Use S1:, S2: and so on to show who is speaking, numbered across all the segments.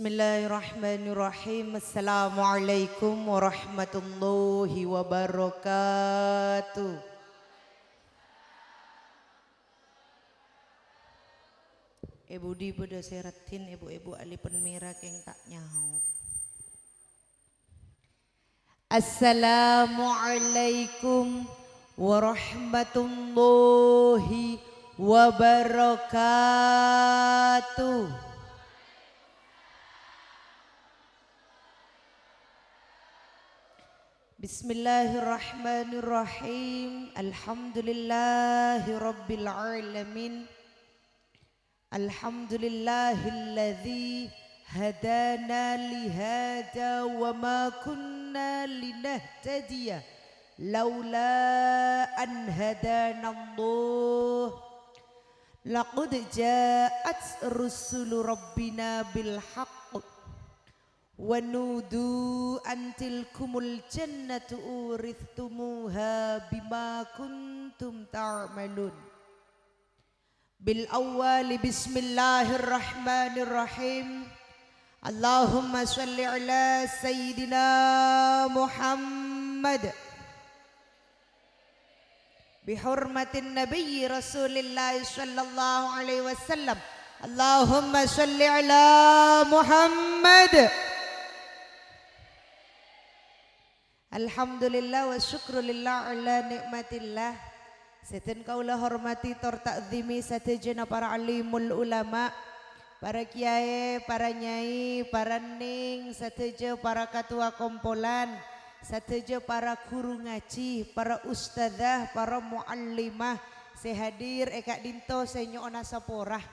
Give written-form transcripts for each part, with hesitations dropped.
S1: Bismillahirrahmanirrahim. Assalamualaikum warahmatullahi wabarakatuh. Ibu di pada seratin ibu-ibu ali penmira keng tak nyaut. Assalamualaikum warahmatullahi wabarakatuh. Bismillahirrahmanirrahim. Alhamdulillahi rabbil alamin. Alhamdulillahilladzi hadana lihada wa ma kunna linahtadiya laula an hadanallah. Laqad ja'at rusulu rabbina bil haqq wa nudu antilkumul jannatu urithumuha bima kuntum ta'malun. Bil awwali bismillahirrahmanirrahim. Allahumma shalli ala sayyidina Muhammad bihurmatin nabiyyi rasulillah sallallahu alaihi wasallam. Allahumma shalli ala Muhammad. Alhamdulillah wa syukrulillah ala nikmatillah. Seten kaulah hormati tor takzimi satejana para alimul ulama, para kiai, para nyai, para ning, sateja para ketua kompolan, sateja para guru ngaji, para ustadzah, para muallimah, sehadir ekak dinto senyo ona saporah.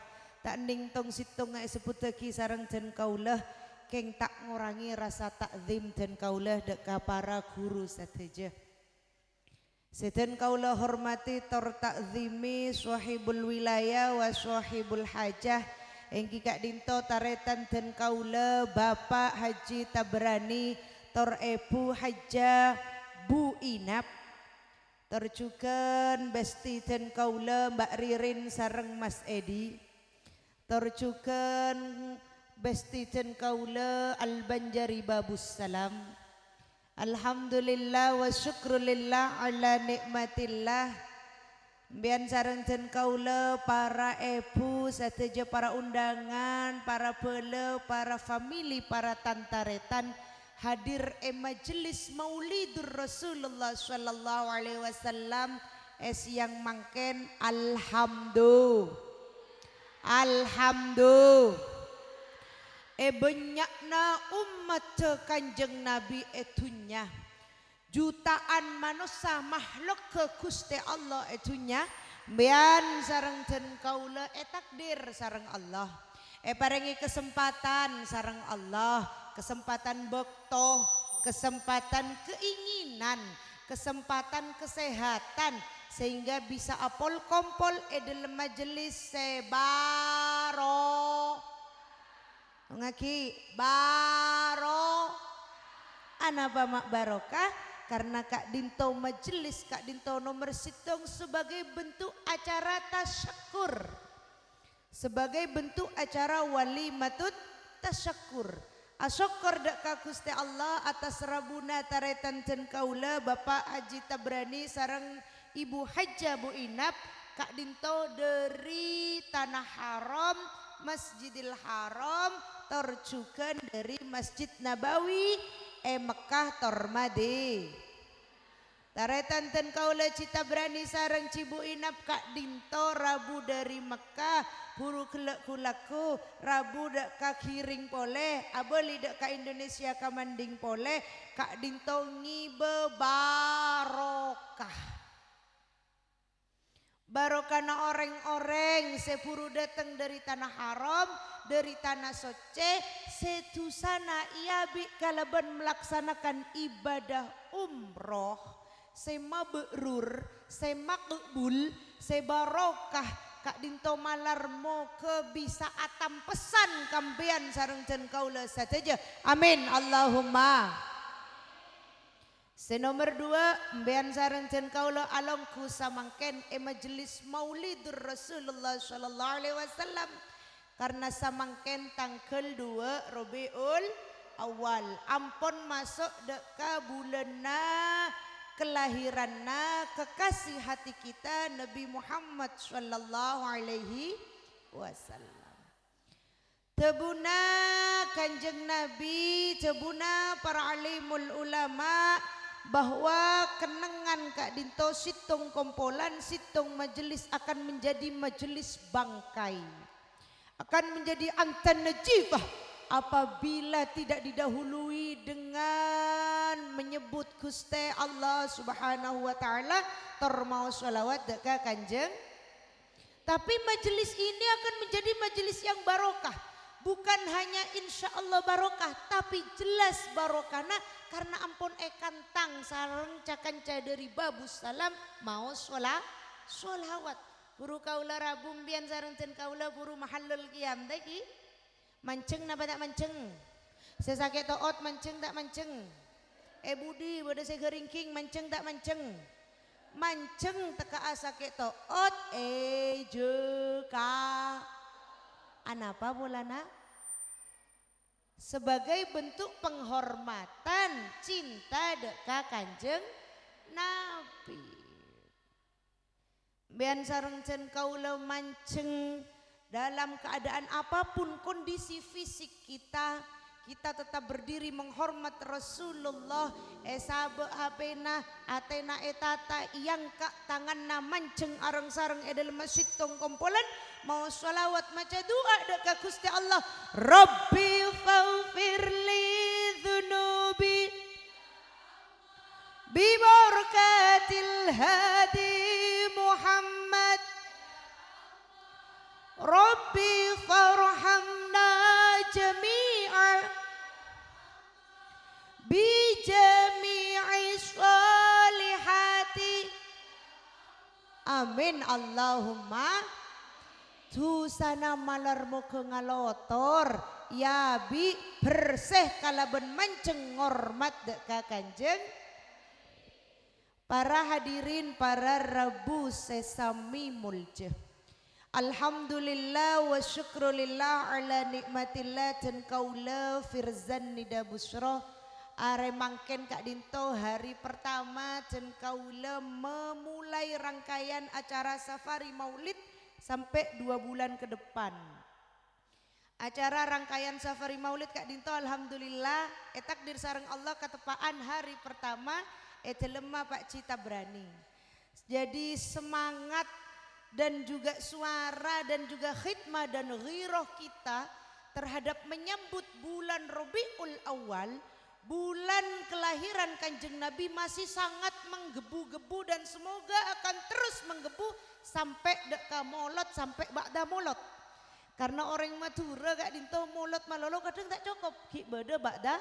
S1: Tak ning tong situng ngai seputeki sareng den kaulah keng tak ngurangi rasa takzim dan kaulah deka para guru sateja. Seden kaulah hormati tor takzimi swahibul wilayah wa swahibul hajah engki kak dinto taretan dan kaulah Bapak Haji Tabrani tor Ibu Hajah Bu Inap terjukan besti dan kaulah Mbak Ririn sareng Mas Edi terjukan besti dan kaula Al-Banjari Babus Salam. Alhamdulillah wa syukrulillah ala nikmatillah. Bian sareng dan kaula para ibu sateja para undangan, para bele, para famili, para tantaretan hadir majelis Maulidur Rasulullah sallallahu alaihi wasallam yang mangken alhamdulillah. Banyakna umat kanjeng Nabi etunya jutaan manusia makhluk ke Gusti Allah etunya bian sareng den kaula takdir sareng Allah paringi kesempatan sareng Allah, kesempatan bekto, kesempatan keinginan, kesempatan kesehatan sehingga bisa apol kompol dalam majelis sebaro ngaki baro anapa mak barokah karena Kak Dinto majelis Kak Dinto nomor sitong sebagai bentuk acara tasyakur, sebagai bentuk acara walimatut tasyakur. Asyukur dak ka Gusti Allah atas rabuna taretan ten kaula Bapak Haji Tabrani sareng Ibu Hajah Bu Inap Kak Dinto dari Tanah Haram Masjidil Haram terjukan dari Masjid Nabawi Mekah Tormade taretan ten kaula Cita Berani sareng Cibu Inap Kak Dinto rabu dari Mekah buru kelak kulaku rabu dak ka kiring pole aboli dak ka Indonesia kamanding pole Kak Dinto ngibe barokah. Barokana orang-orang sepuru datang dari tanah haram, dari tanah soce, setusana ia kalaban melaksanakan ibadah umroh, sema berur, sema kebul, sebarokah Kak Dinto malarmo ke bisa atam pesan kampian sareng jen kaula sateja. Amin Allahumma. Senomor 2 mbean sareng jen kaula alongku samangken majelis Maulidur Rasulullah sallallahu alaihi wasallam karena samangken tanggal 2 Rabiul Awal ampun masuk deka bulanna kelahiranna kekasih hati kita Nabi Muhammad sallallahu alaihi wasallam. Tebuna Kanjeng Nabi, tebuna para alimul ulama bahwa kenangan Kak Dinto situng kompolan, situng majelis akan menjadi majelis bangkai, akan menjadi antan najibah apabila tidak didahului dengan menyebut Gusti Allah Subhanahu wa taala termau sholawat deka Kanjeng. Tapi majelis ini akan menjadi majelis yang barokah, bukan hanya insya Allah barokah tapi jelas barokahna karena ampun kantang sareng cakanca dari babus salam mau sholawat guru kaula rabum bian sareng ten kaula guru mahallul qiyam tadi manceng napa tak manceng? Saya sakit toot manceng tak manceng? Budi bodoh saya geringking manceng tak manceng? Manceng teka sakit toot jeka anapa bolana? Sebagai bentuk penghormatan cinta deka Kanjeng Nabi. Bian sareng cen kaula manceng dalam keadaan apapun kondisi fisik kita, kita tetap berdiri menghormat Rasulullah. Sabe apena atena etata yang kak tanganna manceng areng sareng dalam masjid tong kompolan mau sholawat maca doa deka Gusti Allah. Rabbi faghfirli dzunubi bi barakatil hadi Muhammad Rabbi farhamna jami'a bi jami'i sholihati amin Allahumma. Tusana malarmu ke ngalotor ya bi bersih kalaben manceng ngormat deka Kanjeng. Para hadirin para Rabu sesami mulje, alhamdulillah wa syukrulillah ala nikmatillah dan kaula firzan nida busro are mangken Kak Dinto hari pertama dan kaula memulai rangkaian acara safari maulid sampai 2 bulan ke depan. Acara rangkaian safari maulid Kak Dinto alhamdulillah takdir sareng Allah ketepaan hari pertama lemah Pak Cita Berani. Jadi semangat dan juga suara dan juga khidmah dan ghirah kita terhadap menyambut bulan Rabiul Awal, bulan kelahiran Kanjeng Nabi masih sangat menggebu-gebu dan semoga akan terus menggebu sampai deka molot sampai ba'da molot. Karena orang Madura Kak Dinto molot malolo kadang tak cukup ki beda ba'da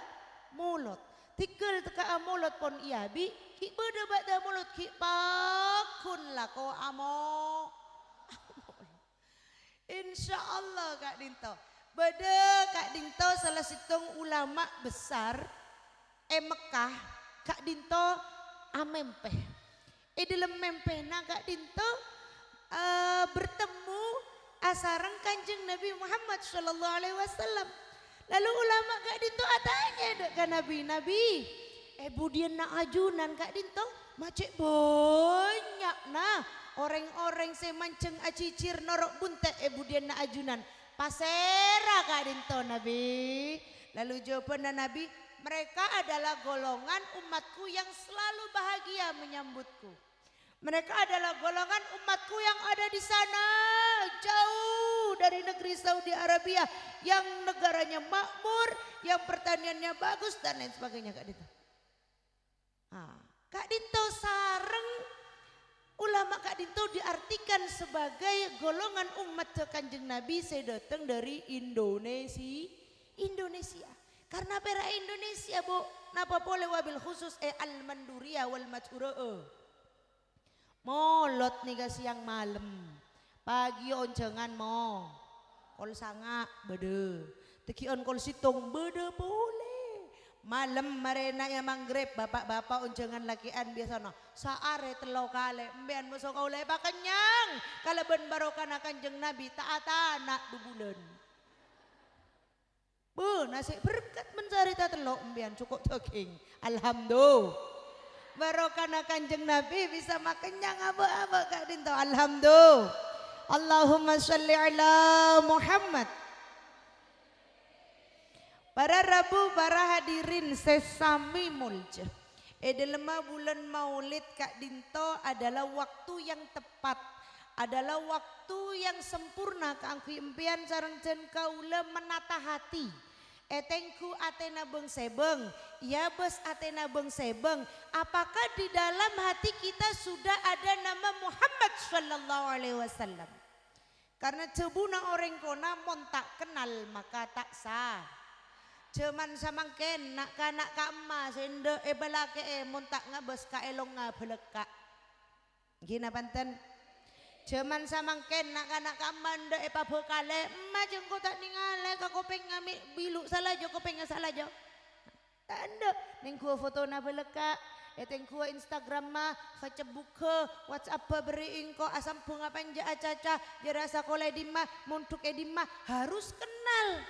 S1: molot. Tikal teka amolot pon iabi ki beda ba'da molot ki pakun lah ko amo. Insya Allah Kak Dinto. Beda Kak Dinto salah situng ulama besar Mekah Kak Dinto amempeh. Dalam mempehna Kak Dinto bertemu asarang Kanjeng Nabi Muhammad sallallahu alaihi wasallam. Lalu ulama Kak Dinto atanya ke Nabi, budian na ajunan Kak Dinto macet banyak nah orang-orang saya manceng acicir norok bunte budian na ajunan pasera Kak Dinto Nabi. Lalu jawaban Nabi, mereka adalah golongan umatku yang selalu bahagia menyambutku. Mereka adalah golongan umatku yang ada di sana jauh dari negeri Saudi Arabia yang negaranya makmur, yang pertaniannya bagus dan lain sebagainya Kak Dinto. Kak Dinto sareng ulama Kak Dinto diartikan sebagai golongan umat Kanjeng Nabi saya datang dari Indonesia. Karena pera Indonesia bu, napa boleh wabil khusus al-manduriyah wal majura'ah. Molot nih siang malam, pagi oncengan mo, kol sanga bede, tekion kol situng bede boleh. Malam marena yang manggrib bapak-bapak oncengan lakian biasa no, saare telo kale, mbian musuh kau lepa kenyang, kalau ben barokan Kanjeng Nabi taat anak 2 bulan. Bu, nasi berkat mencari telok mbian cukup daging. Alhamdulillah. Barokah Kanjeng Nabi bisa makannya apa-apa Kak Dinto. Alhamdulillah. Allahumma sholli ala Muhammad. Para Rabu, para hadirin sesami mulja. Dalam bulan Maulid Kak Dinto adalah waktu yang tepat, adalah waktu yang sempurna kanggo impian sareng jen kaula menata hati. Etengku atena beng sebeng, ya bos atena beng sebeng. Apakah di dalam hati kita sudah ada nama Muhammad Sallallahu Alaihi Wasallam? Karena cebuna orang kona mon tak kenal maka tak sah. Cuman samangken nak kanak kama sende balake mon tak ngabos ka elong ngabeleka. Gina panten. Cuman samangken nak kanak kamanda pabekale emma jengko tak ningale ka kopeng ngami bilu salah jo kopeng salah jo. Tanda ning gua foto na beleka eteng gua Instagram mah Facebook WhatsApp beri ingko asam bunga panja acaca jerasa kole dimah muntuk edimah harus kenal.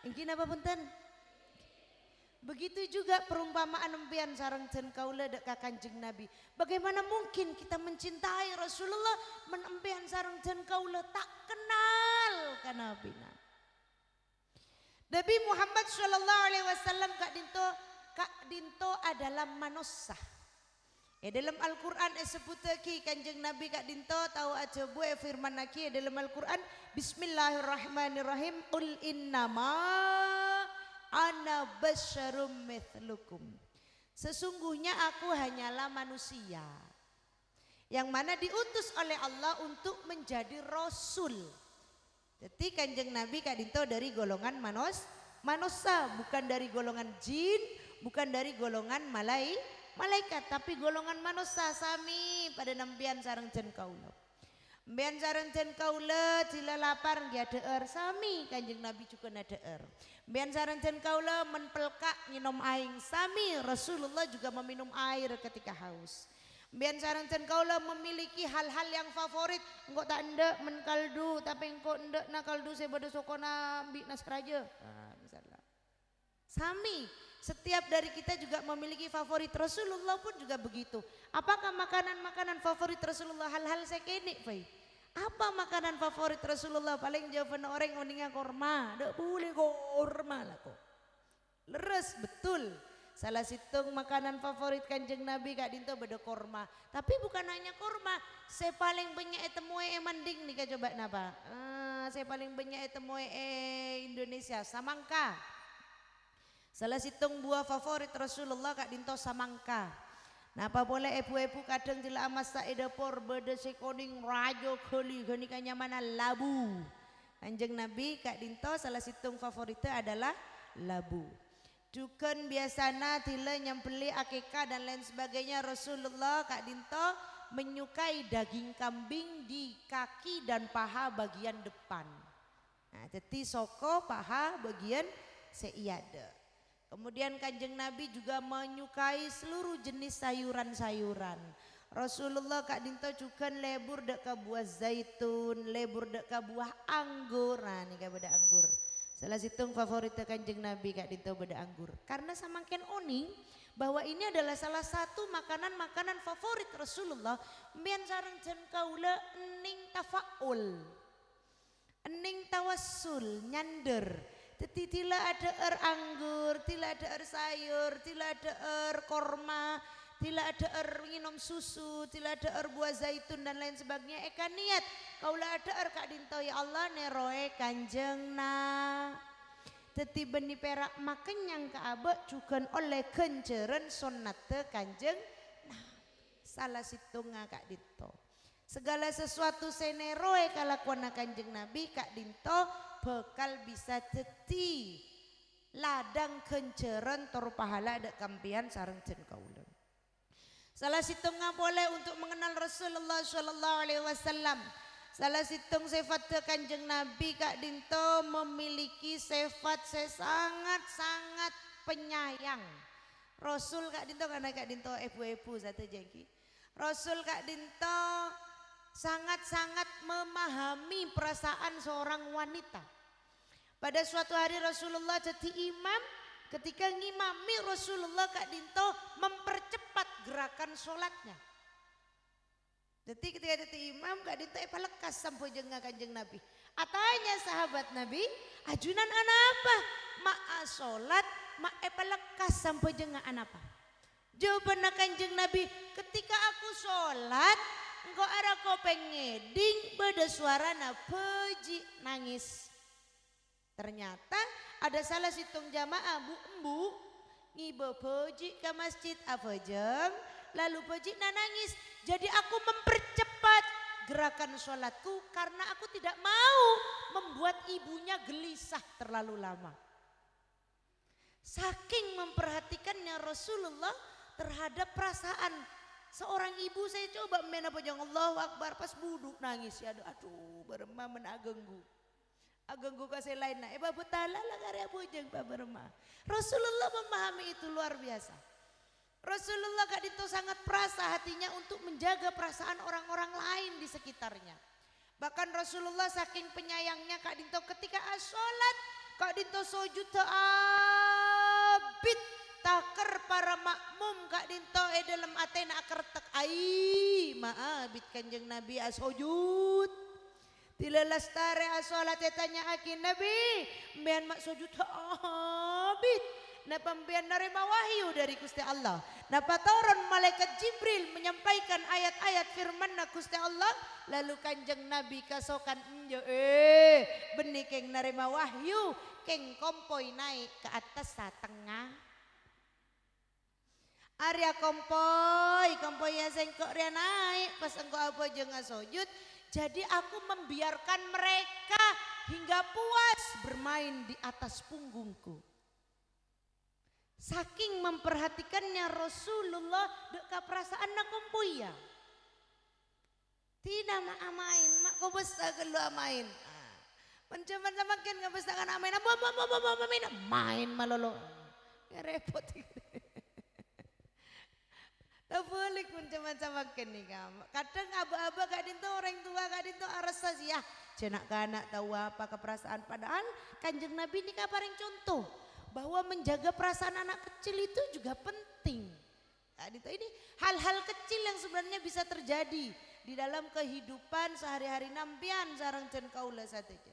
S1: Ingin apa punten? Begitu juga perumpamaan empian sareng jen kaula dek ka Kanjeng Nabi. Bagaimana mungkin kita mencintai Rasulullah menempian sareng jen kaula tak kenal ka Nabi. Nabi Muhammad sallallahu alaihi wasallam Kak Dinto adalah manusia. Dalam Al-Qur'an sebutake Kanjeng Nabi Kak Dinto tahu aja bu firman lagi dalam Al-Qur'an Bismillahirrahmanirrahim qul innama ana basyarum mithlukum. Sesungguhnya aku hanyalah manusia yang mana diutus oleh Allah untuk menjadi rasul. Jadi Kanjeng Nabi Kak Dinto dari golongan manusia, bukan dari golongan jin, bukan dari golongan malaikat, tapi golongan manusia sami pada nembian sareng jen kaula. Mbian sareng jen kaula jila lapar nggih adeer sami Kanjeng Nabi juga nadeer. Mbian sareng jen kaula menpelkak nginom aing sami Rasulullah juga meminum air ketika haus. Mbian sareng jen kaula memiliki hal-hal yang favorit. Engko tak ndek men kaldu tapi engko ndek na kaldu sebodo sokona bi nasraja. Nah, misalnya. Sami setiap dari kita juga memiliki favorit. Rasulullah pun juga begitu. Apakah makanan-makanan favorit Rasulullah? Hal-hal sekene, Fai. Apa makanan favorit Rasulullah? Paling jawaban orang ngomongnya korma. Dek boleh korma lah kok. Leres betul. Salah situng makanan favorit Kanjeng Nabi Kak Dinto beda korma. Tapi bukan hanya korma. Saya paling banyak temui manding nih Kak coba napa? Saya paling banyak temui Indonesia samangka. Salah situng buah favorit Rasulullah Kak Dinto samangka. Napa boleh epu-epu kadang jila amas tak edapor beda sekoning rajo keli gani kanya mana labu. Kanjeng Nabi Kak Dinto salah situng favoritnya adalah labu. Duken biasana tila nyempeli akikah dan lain sebagainya Rasulullah Kak Dinto menyukai daging kambing di kaki dan paha bagian depan. Nah, jadi soko paha bagian seiada. Kemudian Kanjeng Nabi juga menyukai seluruh jenis sayuran-sayuran. Rasulullah Kak Dinto juga lebur dek ke buah zaitun, lebur dek ke buah anggur. Nah ini Kak beda anggur. Salah situng favorit Kanjeng Nabi Kak Dinto beda anggur. Karena samangken oning bahwa ini adalah salah satu makanan-makanan favorit Rasulullah. Mbian sareng jen kaula ening tafaul, ening tawassul, nyander. Jadi tila ada anggur, tila ada sayur, tila ada korma, tila ada minum susu, tila ada buah zaitun dan lain sebagainya. Eka niat kaulah ada Kak Dinto ya Allah neroe kanjeng na. Teti beni perak makan yang keabek juga oleh kenceren sonate kanjeng nah. Salah situnga Kak Dinto. Segala sesuatu seneroe kalakuan kanjeng Nabi Kak Dinto bekal bisa jadi ladang kenceren tor pahala ada kampian sareng jen kaula. Salah situng boleh untuk mengenal Rasulullah sallallahu alaihi wasallam. Salah situng sifat Kanjeng Nabi Kak Dinto memiliki sifat sangat-sangat penyayang. Rasul Kak Dinto karena Kak Dinto ibu-ibu satu jengki. Rasul Kak Dinto sangat-sangat memahami perasaan seorang wanita. Pada suatu hari Rasulullah jadi imam, ketika ngimami Rasulullah Kak Dinto mempercepat gerakan sholatnya. Jadi ketika jadi imam Kak Dinto lekas sampai jengah Kanjeng Nabi. Atanya sahabat Nabi, ajunan anak apa? Ma'a sholat, ma'a lekas sampai jengah anak apa? Jawaban Kanjeng Nabi, ketika aku sholat, engkau ada kau pengeding, beda suarana peji nangis. Ternyata ada salah situng jamaah bu embu ngibe peji ke masjid afajeng, lalu peji nangis. Jadi aku mempercepat gerakan sholatku karena aku tidak mau membuat ibunya gelisah terlalu lama. Saking memperhatikannya Rasulullah terhadap perasaan seorang ibu, saya coba main apa jangan Allahu Akbar pas buduk nangis ya, aduh berema menagenggu. Agenggu kasih lain na eba betala lah karya bujeng Pak berema. Rasulullah memahami itu luar biasa. Rasulullah Kak Dinto sangat perasa hatinya untuk menjaga perasaan orang-orang lain di sekitarnya. Bahkan Rasulullah saking penyayangnya Kak Dinto ketika sholat Kak Dinto sujud abid taker para makmum Kak Dinto dalam atena akar tek ai maabid Kanjeng Nabi asujud. Tilalas tare asolat tanya akin Nabi, mbian mak sujud abid. Napa mbian narima wahyu dari Gusti Allah. Napa turun malaikat Jibril menyampaikan ayat-ayat firman Gusti Allah. Lalu Kanjeng Nabi kasokan enjo benih keng narima wahyu keng kompoi naik ke atas tengah. Arya kompoi ya sengkok ria naik pas engkau apa jenga sujud. Jadi aku membiarkan mereka hingga puas bermain di atas punggungku. Saking memperhatikannya Rasulullah deka perasaan nak kompuya. Tidak mak amain, mak kau besar kelu amain. Mencoba makin nggak besar kan amain, main malolo. Ya repot. Tak boleh pun macam-macam nih kamu. Kadang aba-aba Kak Dinto orang tua Kak Dinto arasa sih ya. Jenak kanak tahu apa keperasaan. Padahal Kanjeng Nabi ini kaparing contoh. Bahwa menjaga perasaan anak kecil itu juga penting. Kak Dinto ini hal-hal kecil yang sebenarnya bisa terjadi. Di dalam kehidupan sehari-hari nampian sarang jen kaula sateja.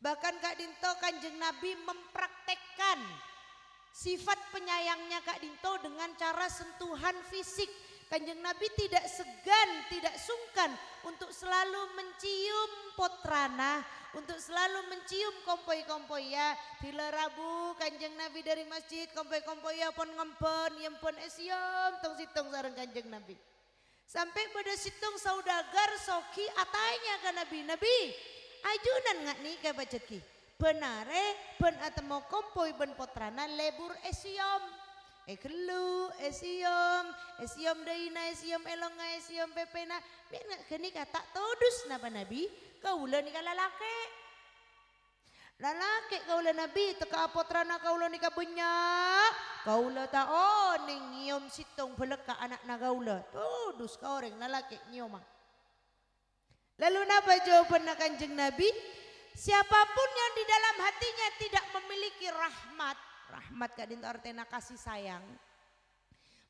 S1: Bahkan Kak Dinto Kanjeng Nabi mempraktekkan sifat penyayangnya Kak Dinto dengan cara sentuhan fisik. Kanjeng Nabi tidak segan, tidak sungkan untuk selalu mencium potrana, untuk selalu mencium kompoi-kompoi ya. Bila Rabu Kanjeng Nabi dari masjid kompoi-kompoi ya pun ngempen, yempun esiom tong sitong sareng Kanjeng Nabi. Sampai pada situng saudagar soki atanya ke Nabi, Nabi ajunan nggak nih ke bacetki? Benare ben atemo kompoi ben potrana lebur esiom kelu esiom daina esiom elonga esiom pepena biar kini kata todus napa Nabi kaula nika lalake kaula Nabi teka potrana kaula nika banyak kaula taon ning nyiom sitong beleka anak na kaula todus ka orang lalake nyioma. Lalu napa jawaban Kanjeng Nabi? Siapapun yang di dalam hatinya tidak memiliki rahmat Kak Dinto artinya kasih sayang,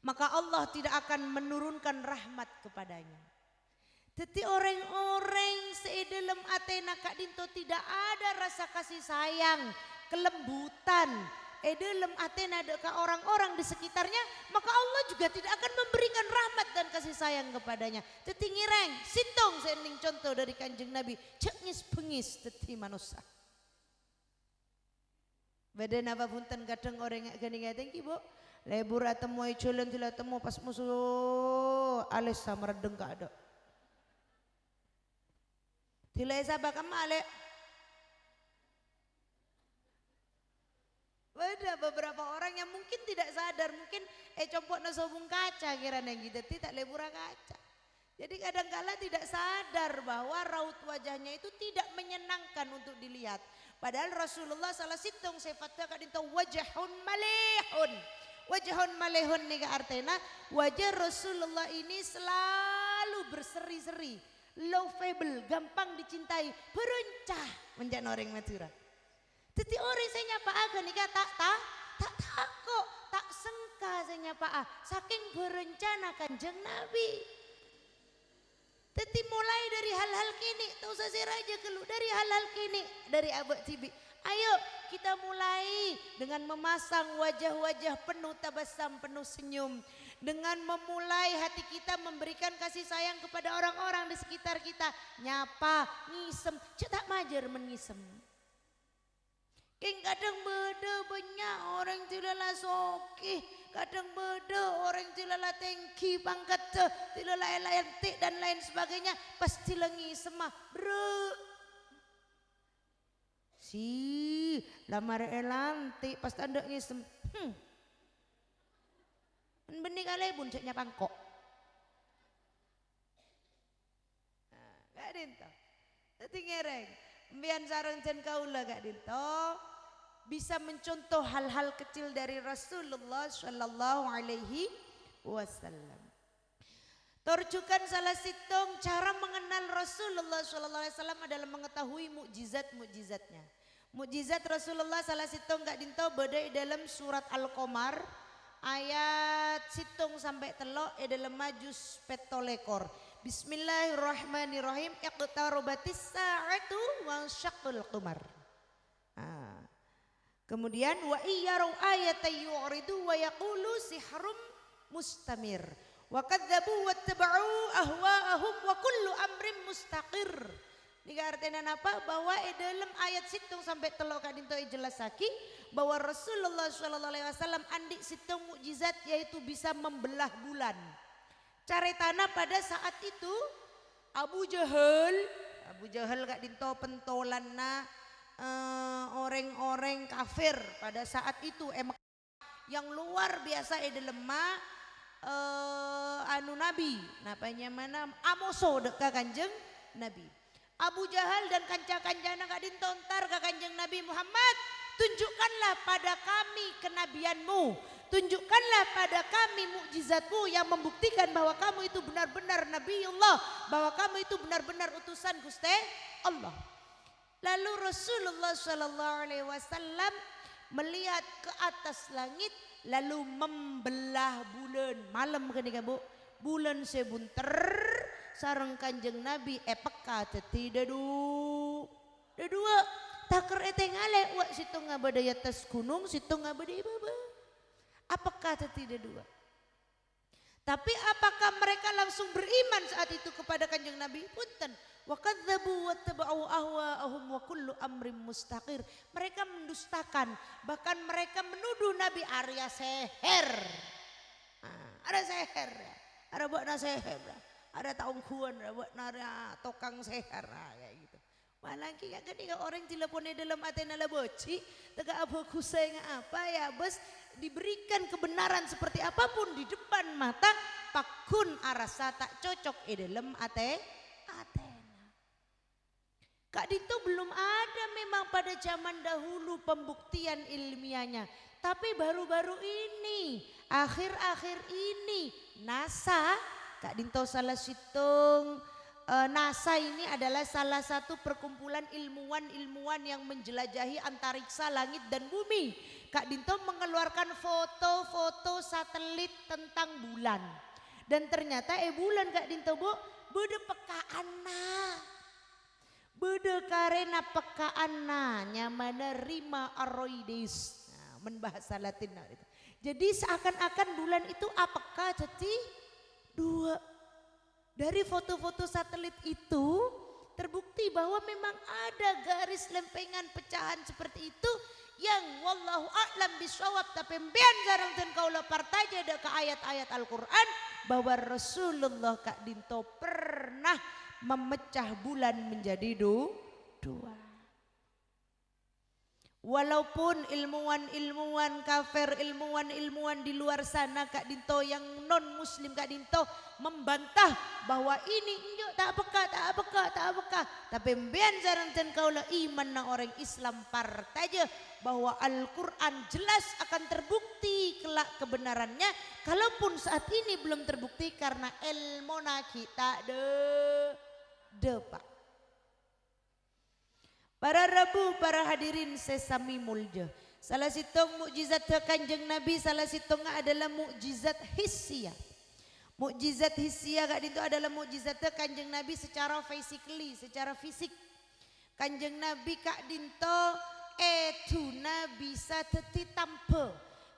S1: maka Allah tidak akan menurunkan rahmat kepadanya. Jadi orang-orang sedalam atena Kak Dinto tidak ada rasa kasih sayang, kelembutan, dalam atena ke orang-orang di sekitarnya, maka Allah juga tidak akan memberikan rahmat dan kasih sayang kepadanya. Jadi ngireng, sitong sending contoh dari Kanjeng Nabi, cengis pengis teti manusia. Badan apa punten kadang orang gani ngateng ki bu, lebur atemu culen tila temu pas musuh alis sama redeng ada. Tila sabak kamale. Ada beberapa orang yang mungkin tidak sadar, mungkin compok na sobung kaca kiranya gitu, tidak lebura kaca. Jadi kadangkala tidak sadar bahwa raut wajahnya itu tidak menyenangkan untuk dilihat. Padahal Rasulullah salah situng sifatnya Kak Dinto wajahun malihun. Wajahun malihun nih artinya wajah Rasulullah ini selalu berseri-seri, lovable, gampang dicintai, beruncah menjadi orang Madura. Teti orang saya nyapa aga nih tak takut, tak sengka saya nyapa saking berencana Kanjeng Nabi. Teti mulai dari hal-hal kini, tak usah saya raja kelu dari hal-hal kini dari Abah Tibi. Ayo kita mulai dengan memasang wajah-wajah penuh tabasam, penuh senyum. Dengan memulai hati kita memberikan kasih sayang kepada orang-orang di sekitar kita. Nyapa, ngisem, cetak majer mengisem. Keng kadang beda banyak orang tilala soki, kadang beda orang tilala tengki pangkat, tilala elantik dan lain sebagainya. Pasti lengi semah bro. Si lamar elantik pas tanda ngisem. Benih kali bun ceknya pangkok. Gak dinto. Tadi ngereng. Mbian sareng jen kaula gak dinto. Bisa mencontoh hal-hal kecil dari Rasulullah Shallallahu Alaihi Wasallam. Torjukan salah sitong cara mengenal Rasulullah Shallallahu Alaihi Wasallam adalah mengetahui mukjizat-mukjizatnya. Mukjizat Rasulullah salah sitong gak dinto badai dalam surat Al-Qamar ayat situng sampai telok dalam majus petolekor. Bismillahirrahmanirrahim. Iqtarabatis sa'atu wa syaqqal qamar. Kemudian wa iyyaru ayatan yu'ridu wa yaqulu sihrum mustamir. Wa kadzabu wattaba'u ahwa'ahum wa kullu amrin mustaqir. Ini artinya apa? Bahwa dalam ayat situng sampai telok kadinto jelasaki bahwa Rasulullah Shallallahu Alaihi Wasallam andik situng mukjizat yaitu bisa membelah bulan. Caretana pada saat itu Abu Jahal kadinto pentolanna orang-orang kafir pada saat itu yang luar biasa lemah anu Nabi napanya mana amoso deka Kanjeng Nabi. Abu Jahal dan kanca-kancana kadin tontar ke Kanjeng Nabi Muhammad, tunjukkanlah pada kami kenabianmu, tunjukkanlah pada kami mukjizatmu yang membuktikan bahwa kamu itu benar-benar Nabiullah, bahwa kamu itu benar-benar utusan Gusti Allah. Lalu Rasulullah Shallallahu Alaihi Wasallam melihat ke atas langit lalu membelah bulan malam kenika bu bulan sebunter sareng Kanjeng Nabi peka tidak dua taker etengale wak situ ngabadaya atas gunung situ ngabadaya baba apakah tidak dua tapi apakah mereka langsung beriman saat itu kepada Kanjeng Nabi punten wa kadzabu wattaba'u ahwa'ahum wa kullu amrin mustaqir mereka mendustakan bahkan mereka menuduh Nabi Arya seher ada seher ada buat seher ada taungkuan buat nara tokang seher kayak gitu malah kayak gini orang teleponnya dalam atena boci tega apa kusai apa ya bos diberikan kebenaran seperti apapun di depan mata pakun arasa tak cocok dalam atena Kak Dito belum ada memang pada zaman dahulu pembuktian ilmiahnya tapi baru-baru ini akhir-akhir ini NASA Kak Dinto salah situng NASA ini adalah salah satu perkumpulan ilmuwan-ilmuwan yang menjelajahi antariksa langit dan bumi. Kak Dinto mengeluarkan foto-foto satelit tentang bulan. Dan ternyata bulan Kak Dinto bu bede pekaana. Bede karena pekaana nyamana rima aroides. Nah, menbahasa Latin. Jadi seakan-akan bulan itu apakah jadi dua dari foto-foto satelit itu terbukti bahwa memang ada garis lempengan pecahan seperti itu yang wallahu a'lam bishawab tapi mbian jarang dan kaula partaja ada ke ayat-ayat Al-Quran bahwa Rasulullah Kak Dinto pernah memecah bulan menjadi dua. Walaupun ilmuwan-ilmuwan kafir, ilmuwan-ilmuwan di luar sana Kak Dinto yang non muslim Kak Dinto membantah bahwa ini enggak tak peka. Tapi mbian jarang dan kaulah iman na orang Islam partaja bahwa Al-Quran jelas akan terbukti kelak kebenarannya. Kalaupun saat ini belum terbukti karena ilmu kita de pak. Para Rabu, para hadirin sesami mulja. Salah sitong mukjizat Kanjeng Nabi, salah sitongnya adalah mukjizat hissiyah. Mukjizat hissiyah kak itu adalah mukjizat Kanjeng Nabi secara physically, secara fisik. Kanjeng Nabi kak dinto etuna bisa teti tampe.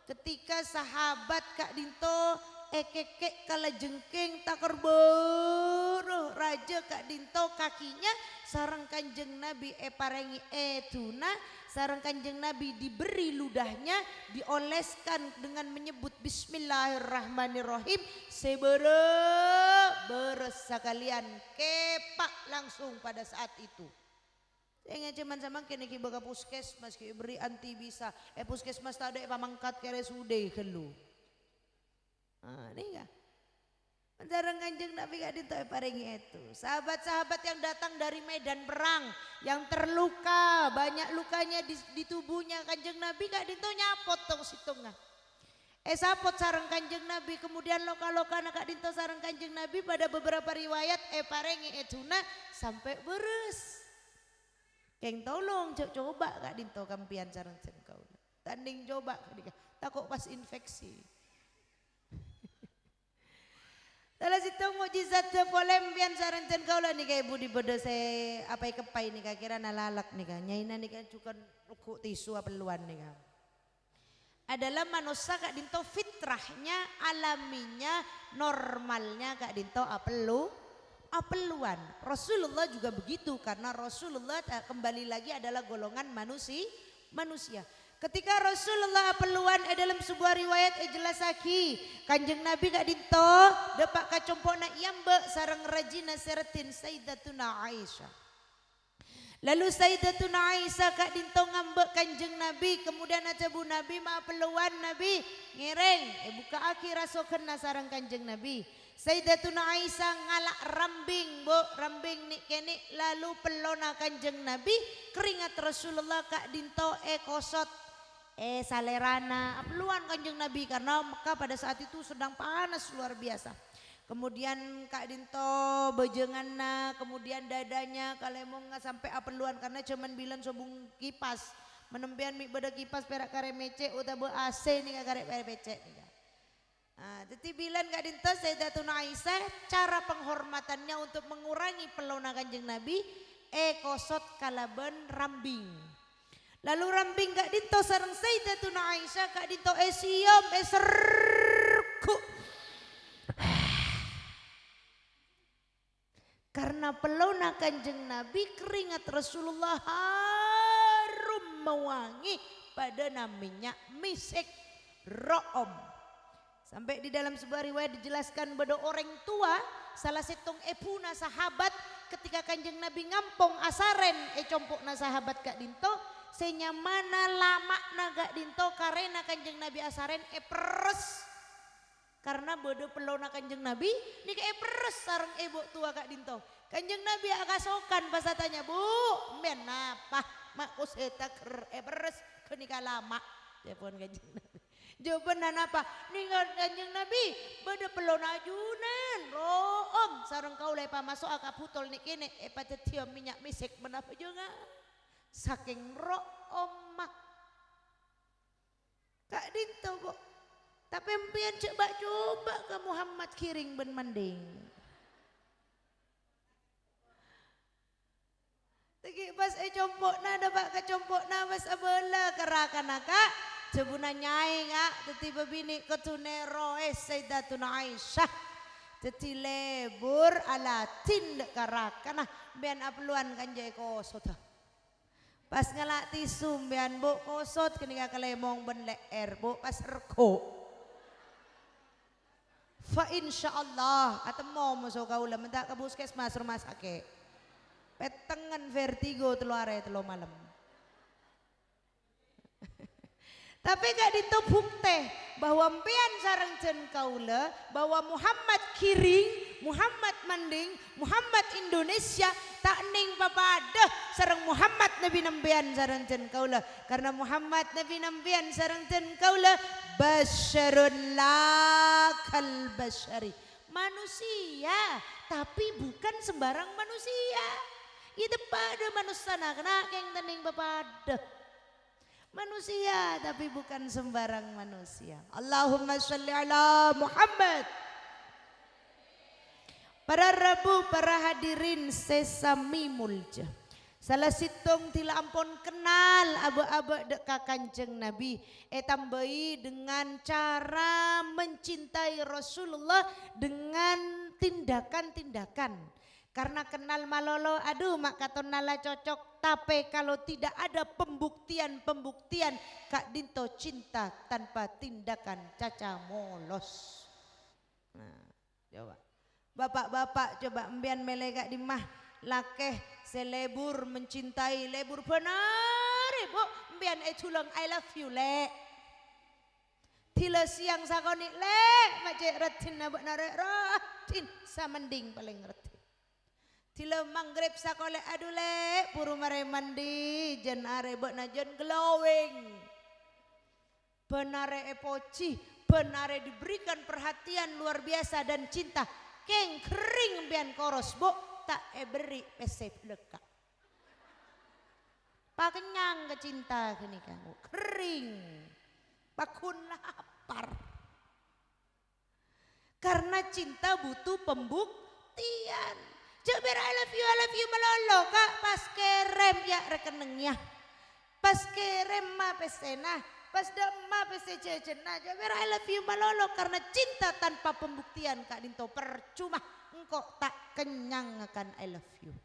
S1: Ketika sahabat kak dinto kekek kala jengking takar beruh raja kak dinto kakinya sarang Kanjeng Nabi parengi etuna sarang Kanjeng Nabi diberi ludahnya dioleskan dengan menyebut Bismillahirrahmanirrahim beres sekalian kepak langsung pada saat itu. Saya cuman sama kini kibaga puskesmas ki beri anti bisa puskesmas tadi pamangkat kere sude kelu. Nih enggak. Menjarang Kanjeng Nabi gak ditoy paringi itu. Sahabat-sahabat yang datang dari medan perang yang terluka, banyak lukanya di tubuhnya Kanjeng Nabi gak ditoy nyapot tong situngnya. Sapot sarang Kanjeng Nabi, kemudian loka-loka nak ditoy sarang Kanjeng Nabi pada beberapa riwayat paringi etuna sampai beres. Keng tolong coba kak dinto kampian sarang cengkau. Tanding coba takut pas infeksi. Salah situ mukjizat polem pian sarang cengkau lah nih kayak budi beda saya apa kepai nih kak kira nalalak nih kak nyaina nih kak cukan ruku tisu apeluan nih kak. Adalah manusia kak dinto fitrahnya alaminya normalnya kak dinto apeluan. Rasulullah juga begitu karena Rasulullah kembali lagi adalah golongan manusia. Ketika Rasulullah apeluan dalam sebuah riwayat jelasaki Kanjeng Nabi kak dinto depak kacompona iyambe sareng rajina seratin Sayyidatuna Aisyah. Lalu Sayyidatuna Aisyah kak dinto ngambek Kanjeng Nabi kemudian ajabu Nabi maapeluan Nabi ngereng buka akhir rasokeun sareng Kanjeng Nabi. Sayyidatuna Aisyah ngalak rambing nik kene lalu pelona Kanjeng Nabi keringat Rasulullah kak dinto kosot salerana apeluan Kanjeng Nabi karena Mekah pada saat itu sedang panas luar biasa. Kemudian kak dinto bejenganna kemudian dadanya kalemong sampai apeluan karena cuman bilang sobung kipas menempian mik beda kipas perak kare mece uta be AC nih kare pece nih. Jadi bilang kak dinto Sayyidatuna Aisyah cara penghormatannya untuk mengurangi pelona Kanjeng Nabi kosot kalaban rambing. Lalu rambing kak dinto sareng Sayyidatuna Aisyah kak dinto siom serku. Karena pelona Kanjeng Nabi keringat Rasulullah harum mewangi pada namanya misik ro'om. Sampai di dalam sebuah riwayat dijelaskan pada orang tua salah setong epuna sahabat ketika Kanjeng Nabi ngampong asaren compokna sahabat kak dinto senya mana lama naga dinto karena Kanjeng Nabi asaren peres karena bodo pelona Kanjeng Nabi nih peres sareng ibu tua kak dinto Kanjeng Nabi agak sokan pas tanya bu men apa mak kuseta peres kenika lama telepon Kanjeng Nabi. Jawaban apa? Ninggal Kanjeng Nabi beda pelon ajunan room sareng kau lepa masuk akap putol nih kene patetiam minyak misik menapa juga saking room mah kak dinto kok tapi empian coba ke Muhammad kiring ben manding tegi pas compokna ada pak kecompokna pas abeula kerakan kak Cebuna nyai ngak teti babini ketunero Sayyidatuna Aisyah teti lebur ala tindak karakana bian apluan kanjai kosot pas ngelak tisum bian bu kosot kenika kalemong ben leer bu pas reko fa insyaallah atemo musuh kaula mentak ke puskesmas rumah sakit petengan vertigo telu are telu malam. Tapi gak ditubukte bahwa mpian sareng cen kaula bahwa Muhammad kiring, Muhammad manding, Muhammad Indonesia tak ning papadah sareng Muhammad Nabi nampian sareng cen kaula karena Muhammad Nabi nampian sareng cen kaula basyarun lakal basyari manusia tapi bukan sembarang manusia. Itu pada manusia kena keng tening bepada. Manusia tapi bukan sembarang manusia. Allahumma sholli ala Muhammad. Para Rabu, para hadirin sesami mulja. Salah sitong tila ampun kenal aba-aba deka Kanjeng Nabi. Tambahi dengan cara mencintai Rasulullah dengan tindakan-tindakan. Karena kenal malolo, aduh mak katon nala cocok. Tapi kalau tidak ada pembuktian Kak Dinto cinta tanpa tindakan caca molos. Nah, coba. Bapak-bapak coba embian melegak di mah lakeh selebur mencintai lebur benar ibu embian tulang I love you le tila siang sakoni le macet retin nabak narek retin samending paling retin tila manggrib sakole aduh le puru mare mandi jen are bak najen glowing benare epoci benare diberikan perhatian luar biasa dan cinta keng kering bian koros bo tak beri pesep leka pak kenyang kecinta kini kamu kering pakun lapar karena cinta butuh pembuktian coba I love you melolo kak pas kerem ya rekeningnya pas kerem ma pesena pas dama pese cecena jaber I love you malolo karena cinta tanpa pembuktian Kak Dinto percuma engkau tak kenyang akan I love you.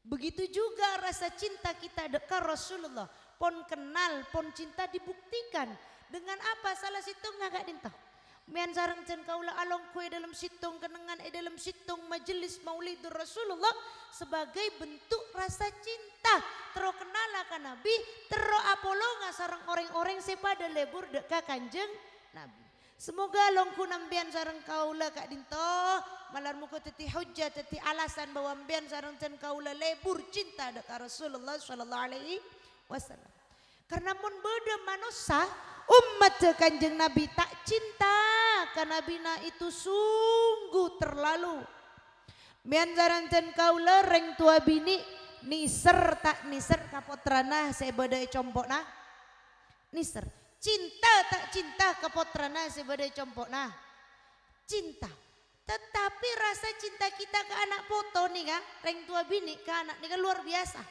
S1: Begitu juga rasa cinta kita dekat Rasulullah pon kenal pon cinta dibuktikan dengan apa salah situ Kak Dinto mian sarang cen kaula along kue dalam situng kenangan dalam situng majelis maulidur Rasulullah sebagai bentuk rasa cinta tero kenal akan Nabi tero apolonga sarang orang-orang sepada lebur dekat Kanjeng Nabi. Semoga longku nambian sarang kaula Kak Dinto malar muka teti hujjah teti alasan bahwa ambian sarang cen kaula lebur cinta dekat Rasulullah sallallahu alaihi wasallam. Karena mun beda manusia umat Kanjeng Nabi tak cinta karena Nabi itu sungguh terlalu. Mian jaranten kaula reng tua bini niser tak niser kapotrana sebadai compokna niser. Cinta tak cinta kapotrana sebadai compokna cinta. Tetapi rasa cinta kita ke anak foto nih kan reng tua bini ke anak nih kan luar biasa.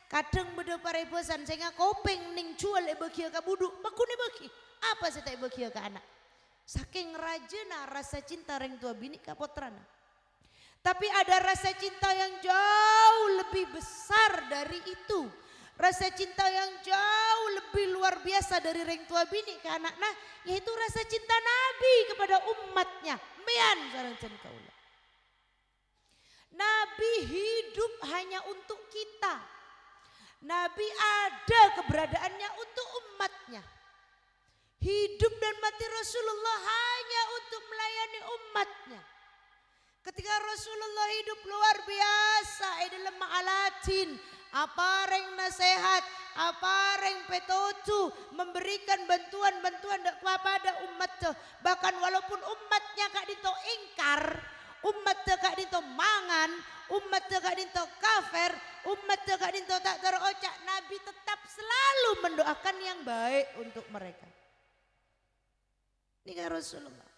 S1: Kadang beda pareposan saya kopeng ning cual bagi ka buduk bakune bagi apa saya tak bagi ke anak saking rajana rasa cinta reng tua bini ka potrana tapi ada rasa cinta yang jauh lebih besar dari itu rasa cinta yang jauh lebih luar biasa dari reng tua bini ke anaknya yaitu rasa cinta Nabi kepada umatnya mian sareng cen kaula Nabi hidup hanya untuk kita. Nabi ada keberadaannya untuk umatnya. Hidup dan mati Rasulullah hanya untuk melayani umatnya. Ketika Rasulullah hidup luar biasa dalam ma'alatin, apa reng nasihat, apa reng petotu, memberikan bantuan-bantuan kepada umat. Bahkan walaupun umatnya Kak Dinto ingkar, umat Kak Dinto mangan, umat Kak Dinto kafir, umat Kak Dinto tak terocak, Nabi tetap selalu mendoakan yang baik untuk mereka. Ini kan Rasulullah.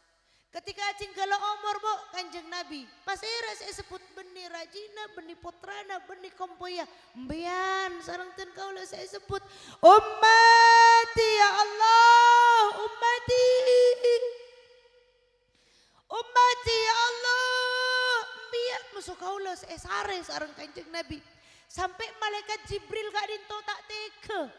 S1: Ketika acing kalau umur bo Kanjeng Nabi, pas saya sebut benih rajina, benih potrana, benih kompoya, mbian sareng ten kaula saya sebut ummati ya Allah, ummati. Ummati ya Allah, mbian musuh kaula sare sareng Kanjeng Nabi. Sampai malaikat Jibril Kak Dinto tak tega.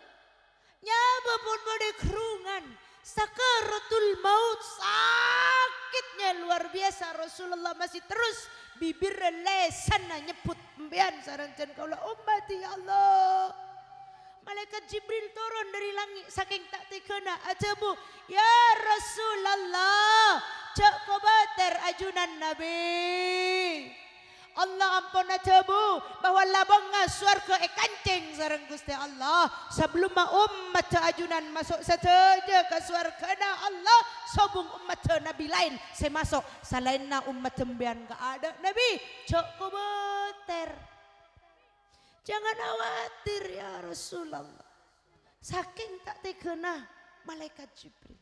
S1: Nyaba pun bade kerungan. Sakaratul maut sakitnya luar biasa Rasulullah masih terus bibir lesan nyebut mbian sareng jan kaula ummati ya Allah. Malaikat Jibril turun dari langit saking tak tegana ajabu ya Rasulullah cak kobater ajunan Nabi. Allah ampun ajabu bahwa labangnya surga kancing sareng Gusti Allah sebelum umat ajunan masuk saja ke surga Allah sobung umat Nabi lain saya masuk selainna umat tembian gak ada Nabi cok kobater Jangan khawatir ya Rasulullah. Saking tak tegana malaikat Jibril.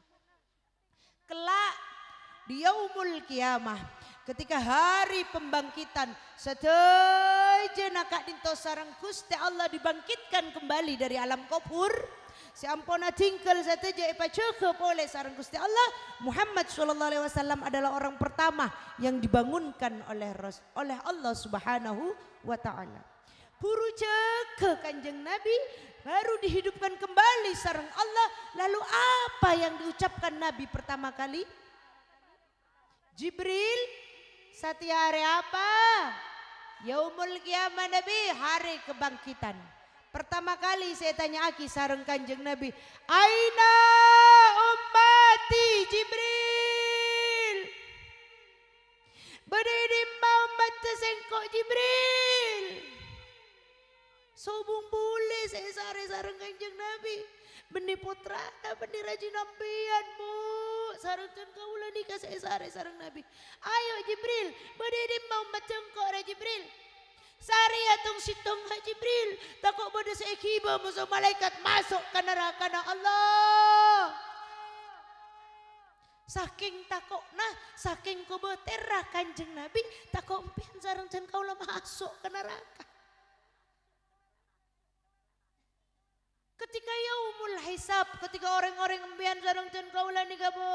S1: Kelak di yaumul kiamah, ketika hari pembangkitan, setelah kak dinto sarang Gusti Allah dibangkitkan kembali dari alam kubur, si ampona tinggal sateja ipacekep oleh sarang Gusti Allah, Muhammad SAW adalah orang pertama yang dibangunkan oleh Allah Subhanahu wa Ta'ala. Puru ceke kanjeng Nabi baru dihidupkan kembali sareng Allah. Lalu apa yang diucapkan Nabi pertama kali? Jibril, satya hari apa? Yaumul kiamah Nabi, hari kebangkitan. Pertama kali saya tanya aki sareng kanjeng Nabi, aina ummati Jibril? Berdiri umat sengkok Jibril. Sobung boleh saya sareng kanjeng Nabi. Benih putra, benih rajin ambian bu. Sareng kaula nikah saya sareng Nabi. Ayo Jibril, berdiri umat sengkok Jibril. Sari atung situng ha Jibril. Takut pada sekiba musuh malaikat masuk ke neraka na Allah. Saking takut nah, saking kubetera kanjeng Nabi, takut empian sareng kaula masuk ke neraka. Ketika yaumul hisab, ketika orang-orang empian sareng kaula nikah bu,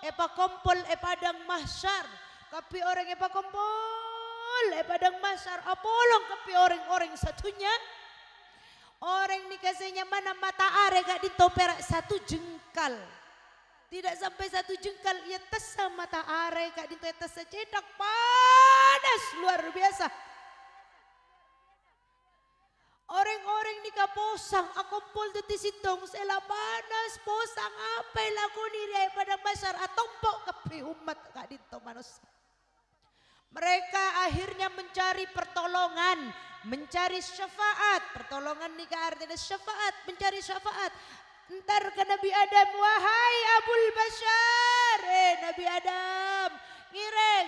S1: epa kompol padang mahsyar, tapi orang epa kompol padang mahsyar apolong tapi orang-orang satunya orang nikasihnya mana mata are gak ditoperak satu jengkal, tidak sampai satu jengkal ia tesa mata are gak ditoperak cedak panas luar biasa. Orang-orang nikah posang akompol deti sitong sela panas posang apa yang lakoni dia pada masyar atompok kepi umat gak dito manusia. Mereka akhirnya mencari pertolongan, mencari syafaat. Pertolongan nikah artinya syafaat, mencari syafaat. Entar ke Nabi Adam, wahai Abul Bashar, Nabi Adam, ngireng,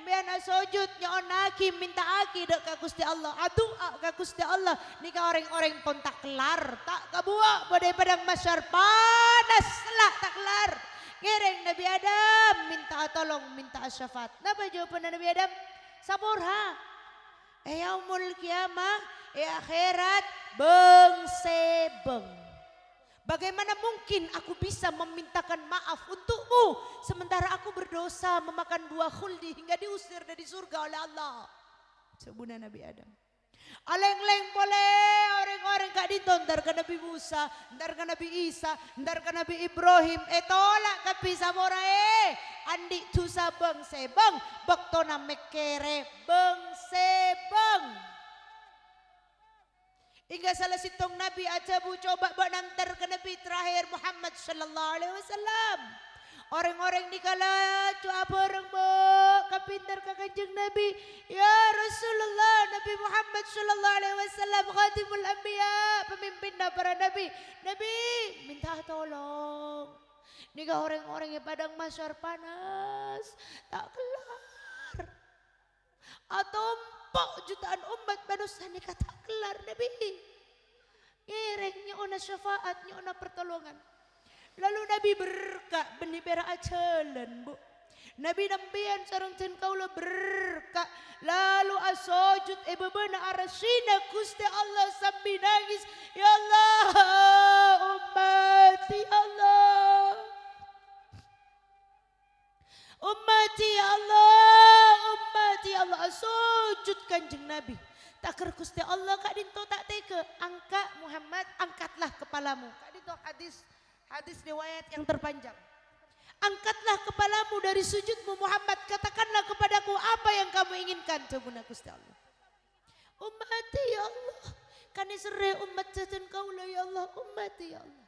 S1: mbian sujud nyon aki minta aki dek ka Gusti Allah, adua ka Gusti Allah. Nikah orang-orang pun tak kelar, tak kabuak pada padang masyar panas selak tak kelar. Ngereng Nabi Adam minta tolong, minta syafaat. Napa jawaban Nabi Adam? Saburha. Yaumul kiamah, akhirat bengsebeng. Bagaimana mungkin aku bisa memintakan maaf untukmu sementara aku berdosa memakan buah khuldi hingga diusir dari surga oleh Allah. Sebuah Nabi Adam. Aleng-leng boleh orang-orang kak ditontar ke Nabi Musa, ntar ke Nabi Isa, ntar ke Nabi Ibrahim. Tolak kapi sabora andi tusa beng sebeng, baktona mekere beng sebeng. Hingga salah sitong Nabi aja bu coba nantar ke Nabi terakhir Muhammad sallallahu alaihi wasallam. Orang-orang dikala cua bareng bu kapintar ke kanjeng Nabi. Ya Rasulullah, Nabi Muhammad sallallahu alaihi wasallam khatimul anbiya, pemimpin para nabi. Nabi minta tolong. Nika orang-orang yang padang masyar panas tak kelar. Atau jutaan umat manusia nikah tak kelar Nabi. Ngerengnya ona syafaatnya ona pertolongan. Lalu Nabi berkah benih berak ajalan bu. Nabi nampian sarang ten kaula berkah. Lalu asojud bebena arasina Gusti Allah sambil nangis. Ya Allah ummati Allah. Ummati Allah, ummati Allah. Sujud kanjeng Nabi. Takir Gusti Allah kak dinto tak tega. Angkat Muhammad, angkatlah kepalamu. Kak dinto hadis riwayat yang terpanjang. Angkatlah kepalamu dari sujudmu Muhammad. Katakanlah kepadaku apa yang kamu inginkan. Coba Gusti Allah. Ummati ya Allah. Kani serai umat jatan kaulah ya Allah. Ummati ya Allah.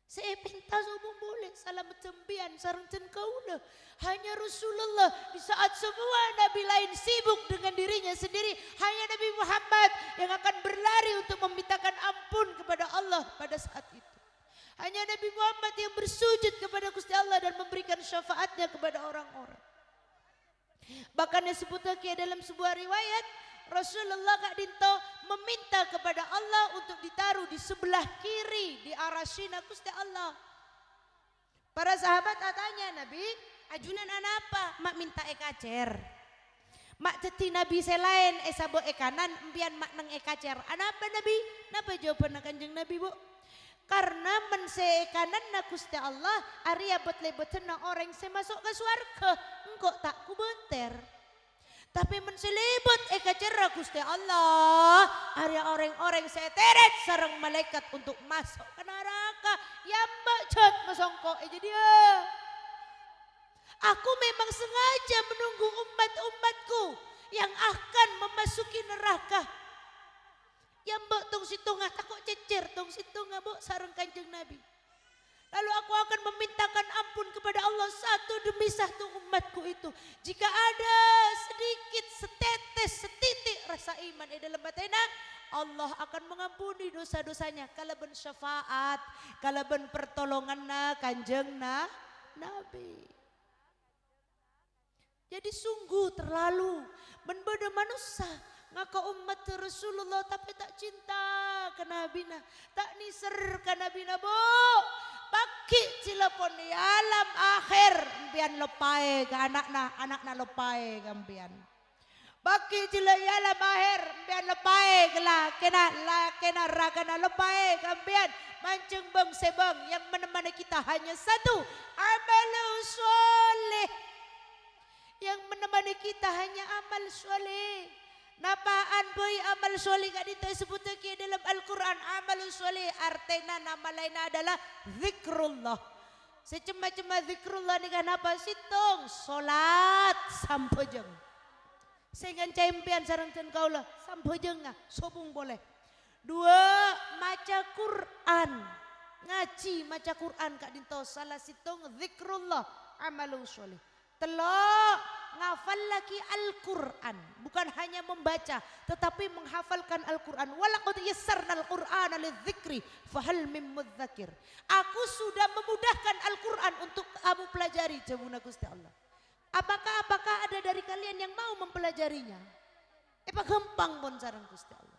S1: Saya pinta sobong boleh salam tembian sarang ten kaulah. Hanya Rasulullah di saat semua nabi lain sibuk dengan dirinya sendiri, hanya Nabi Muhammad yang akan berlari untuk memintakan ampun kepada Allah pada saat itu. Hanya Nabi Muhammad yang bersujud kepada Gusti Allah dan memberikan syafaatnya kepada orang-orang. Bahkan disebut lagi dalam sebuah riwayat, Rasulullah Kak Dinto meminta kepada Allah untuk ditaruh di sebelah kiri di arasina Gusti Allah. Para sahabat tanya Nabi, ajunan apa? Mak minta ekacer. Mak teti Nabi selain esabo ekanan, empian mak neng ekacer. Anapa Nabi? Napa jawaban kanjeng Nabi bu? Karena mense ekanan na Gusti Allah, Arya betle-betle na orang se masuk ke surga, engkau tak kubeter. Tapi menselibut ekacer Gusti Allah, Arya orang-orang saya teret sarang malaikat untuk masuk ke neraka. Yang bacot masongko jadi dia. Aku memang sengaja menunggu umat-umatku yang akan memasuki neraka. Yang mbak tong situnga takut cecer tong situnga mbak sareng kanjeng Nabi. Lalu aku akan memintakan ampun kepada Allah satu demi satu umatku itu. Jika ada sedikit, setetes, setitik rasa iman di dalam batena, Allah akan mengampuni dosa-dosanya. Kalaban syafaat, kalaban pertolongan na kanjeng na Nabi. Jadi sungguh terlalu menbeda manusia ngaka umat Rasulullah tapi tak cinta ke Nabi na, tak niser ke Nabi na bu. Paki cilapon di alam akhir empian lepai ke anak-na lepai kampian. Paki cila alam akhir empian lepai kena raga na lepai kampian. Mancing bang sebang yang menemani kita hanya satu, amal soleh. Yang menemani kita hanya amal soleh. Napaan boy amal soleh kak dito sebut lagi dalam Al-Quran. Amal soleh artinya nama lainnya adalah zikrullah. Secema-cema zikrullah ni kan apa sitong solat sampojeng. Sehingga caimpian sarang ten kaulah sampojeng ngah sobung boleh. Dua maca Quran ngaji maca Quran kak dito salah sitong zikrullah amalul soleh. Telok ngafal lagi Al-Quran, bukan hanya membaca tetapi menghafalkan Al-Quran. Walaqad yassarna Al-Qur'ana lidzikri fahal mim mudzakir. Aku sudah memudahkan Al-Quran untuk kamu pelajari jabuna Gusti Allah. Apakah ada dari kalian yang mau mempelajarinya? Apa gampang pun sareng Gusti Allah.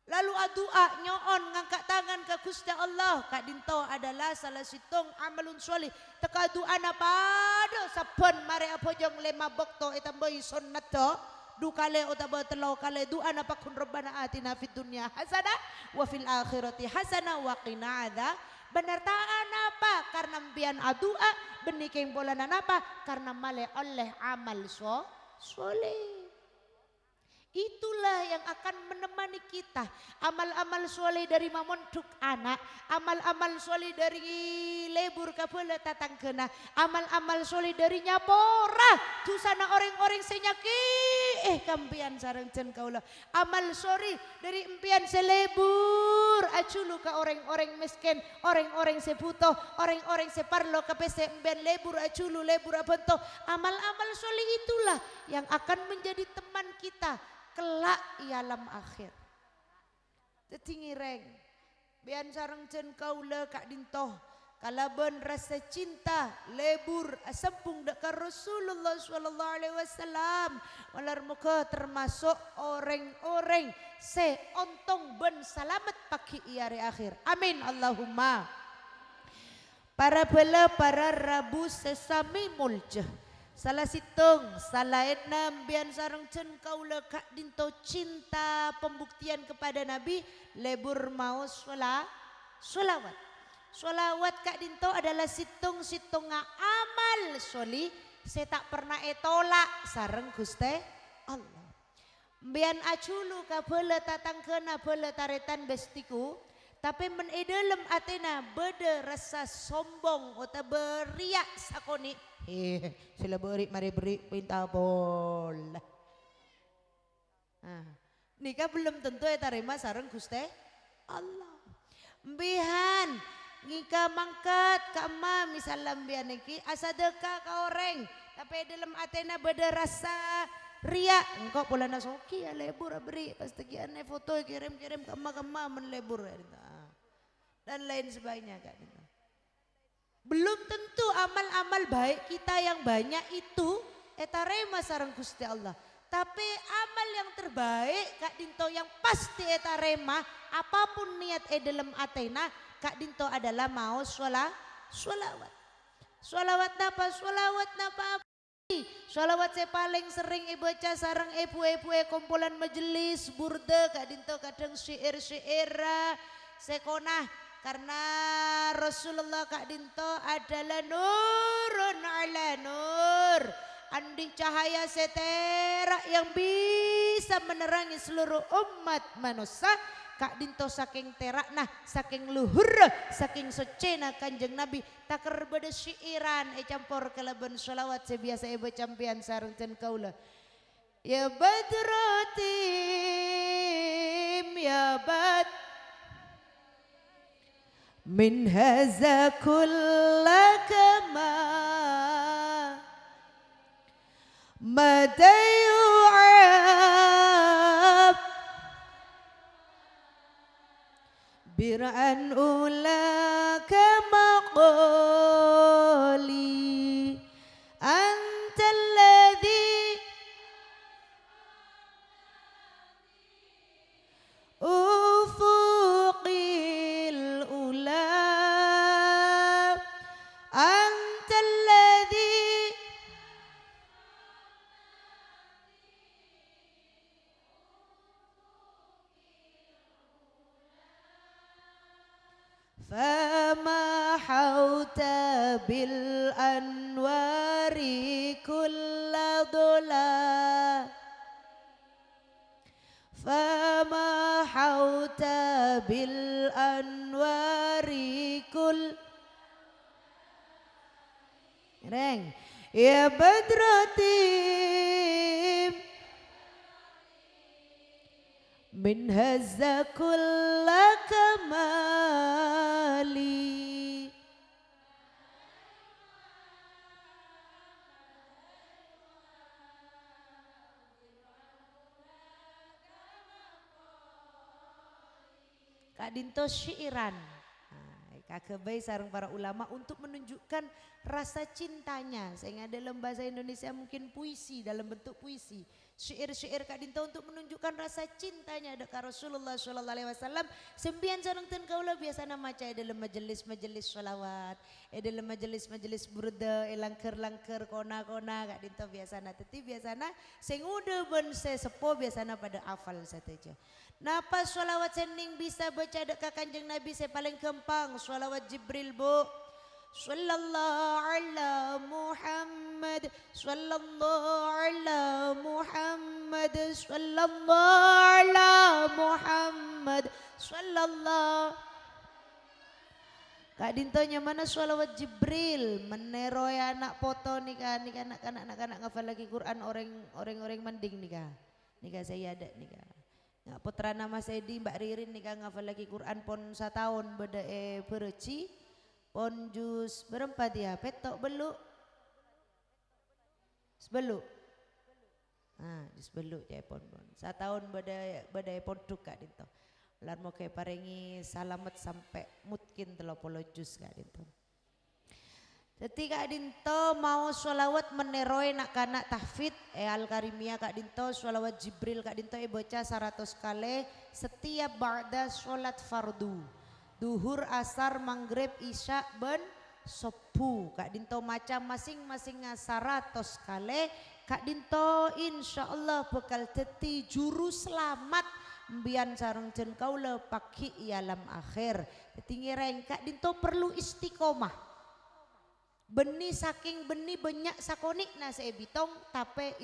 S1: Lalu doa nyoon ngangkat tangan ke Gusti Allah kak dinto adalah salah sitong amalun soleh. Teka doa napa do saben mare apojong lema bokto itamboy sunnat do du kale utaba telo kale doa napa kun rabbana atina fid dunya hasanah wa fil akhirati hasanah wa qina adzab. Benar taan apa? Karena mbian doa beniking bolanan apa? Karena male oleh amal soleh. Itulah yang akan menemani kita. Amal-amal soleh dari mamonduk anak, amal-amal soleh dari lebur kapela tatang kena, amal-amal soleh dari nyapora tu sana orang-orang senyaki kampian sareng cen kaula. Amal soleh dari empian selebur aculu ka orang-orang miskin, orang-orang sebutuh, orang-orang separlo kapese empian lebur aculu lebur abento. Amal-amal soleh itulah yang akan menjadi teman kita kelak ialam akhir. Tetinggi reng bian sareng cen kaula kak dintoh kalaban rasa cinta lebur asempung dekat Rasulullah sallallahu alaihi wasallam walar muka termasuk orang-orang se ontong ben selamat pagi iare akhir. Amin Allahumma. Para bela para rabu sesami muljah. Salah situng, salah enam bian sarang cen kaula kak dinto cinta pembuktian kepada Nabi lebur mau solawat. Solawat kak dinto adalah situng-situnga amal soli. Saya tak pernah tolak sareng Gusti Allah. Bian aculu ka bela tatang kena bela taretan bestiku. Tapi men dalam atena beda rasa sombong atau beriak sakoni. Sila beri mari beri pinta bola. Nikah belum tentu terima sareng Gusti Allah. Mbihan ngika mangkat ka ma misalnya mbihan iki asadeka ka orang. Tapi dalam atena beda rasa ria engkau pula nasoki ya lebur beri pasti kiane foto kirim-kirim ke ma menlebur dan lain sebagainya kan. Belum tentu amal-amal baik kita yang banyak itu etarema sareng Gusti Allah. Tapi amal yang terbaik Kak Dinto yang pasti eta remah apapun niat dalam atena Kak Dinto adalah mau sholawat. Sholawat napa? Sholawat napa? Sholawat saya paling sering baca sarang ibu-ibu kumpulan majelis burda Kak Dinto kadang syair-syair sekonah karena Rasulullah Kak Dinto adalah nurun ala nur. Andi cahaya setera yang bisa menerangi seluruh umat manusia. Kak Dinto saking terakna, saking luhur, saking secena kanjeng Nabi. Takar beda syairan campur kelaban sholawat sebiasa campian sarung ten kaula. Ya badrotim ya bad min haza kullakama mata yu'ab bir'an ulaka maqali anta alladhi ufuqil ula anta alladhi fama hauta bil anwari kulla dola fama hauta bil anwari kull reng ya badratim min hazza kulla kamali Kak Dinto syairan kakebay sareng para ulama untuk menunjukkan rasa cintanya sehingga dalam bahasa Indonesia mungkin puisi dalam bentuk puisi syair-syair Kak Dinto untuk menunjukkan rasa cintanya dekat Rasulullah sallallahu alaihi wasallam sembian sareng ten kaula biasana maca dalam majelis-majelis sholawat dalam majelis-majelis burda langker-langker kona-kona Kak Dinto biasana teti biasana sing udah ben sesepo biasana pada hafal sateja. Napa sholawat sending bisa baca dekat kanjeng Nabi saya paling gampang sholawat Jibril bu. Sallallahu ala Muhammad sallallahu ala Muhammad sallallahu ala Muhammad sallallahu Kak Dintonya mana sholawat Jibril meneroy anak foto nikah anak-anak ngafal lagi Quran orang mending nikah saya ada nikah. Nah, putra nama Sedi Mbak Ririn nikah ngafal lagi Quran pon 1 tahun beda pereci pon jus berempat dia petok beluk sebeluk nah jus beluk ya pon 1 tahun beda ponduk Kak Dinto lan mau kayak parengi salamet sampai mungkin 30 jus Kak Dinto. Ketika Kak Dinto mau sholawat meneroi nak kanak tahfid Al-Karimiyah Kak Dinto sholawat Jibril Kak Dinto baca 100 kali setiap ba'da sholat fardu duhur asar maghrib isya ben sopu Kak Dinto maca masing-masing 100 kali Kak Dinto insyaallah bekal teti juru selamat mbian sareng jen kaula paki alam akhir tinggi reng Kak Dinto perlu istiqomah benih saking benih banyak sakonik na seebitong tapi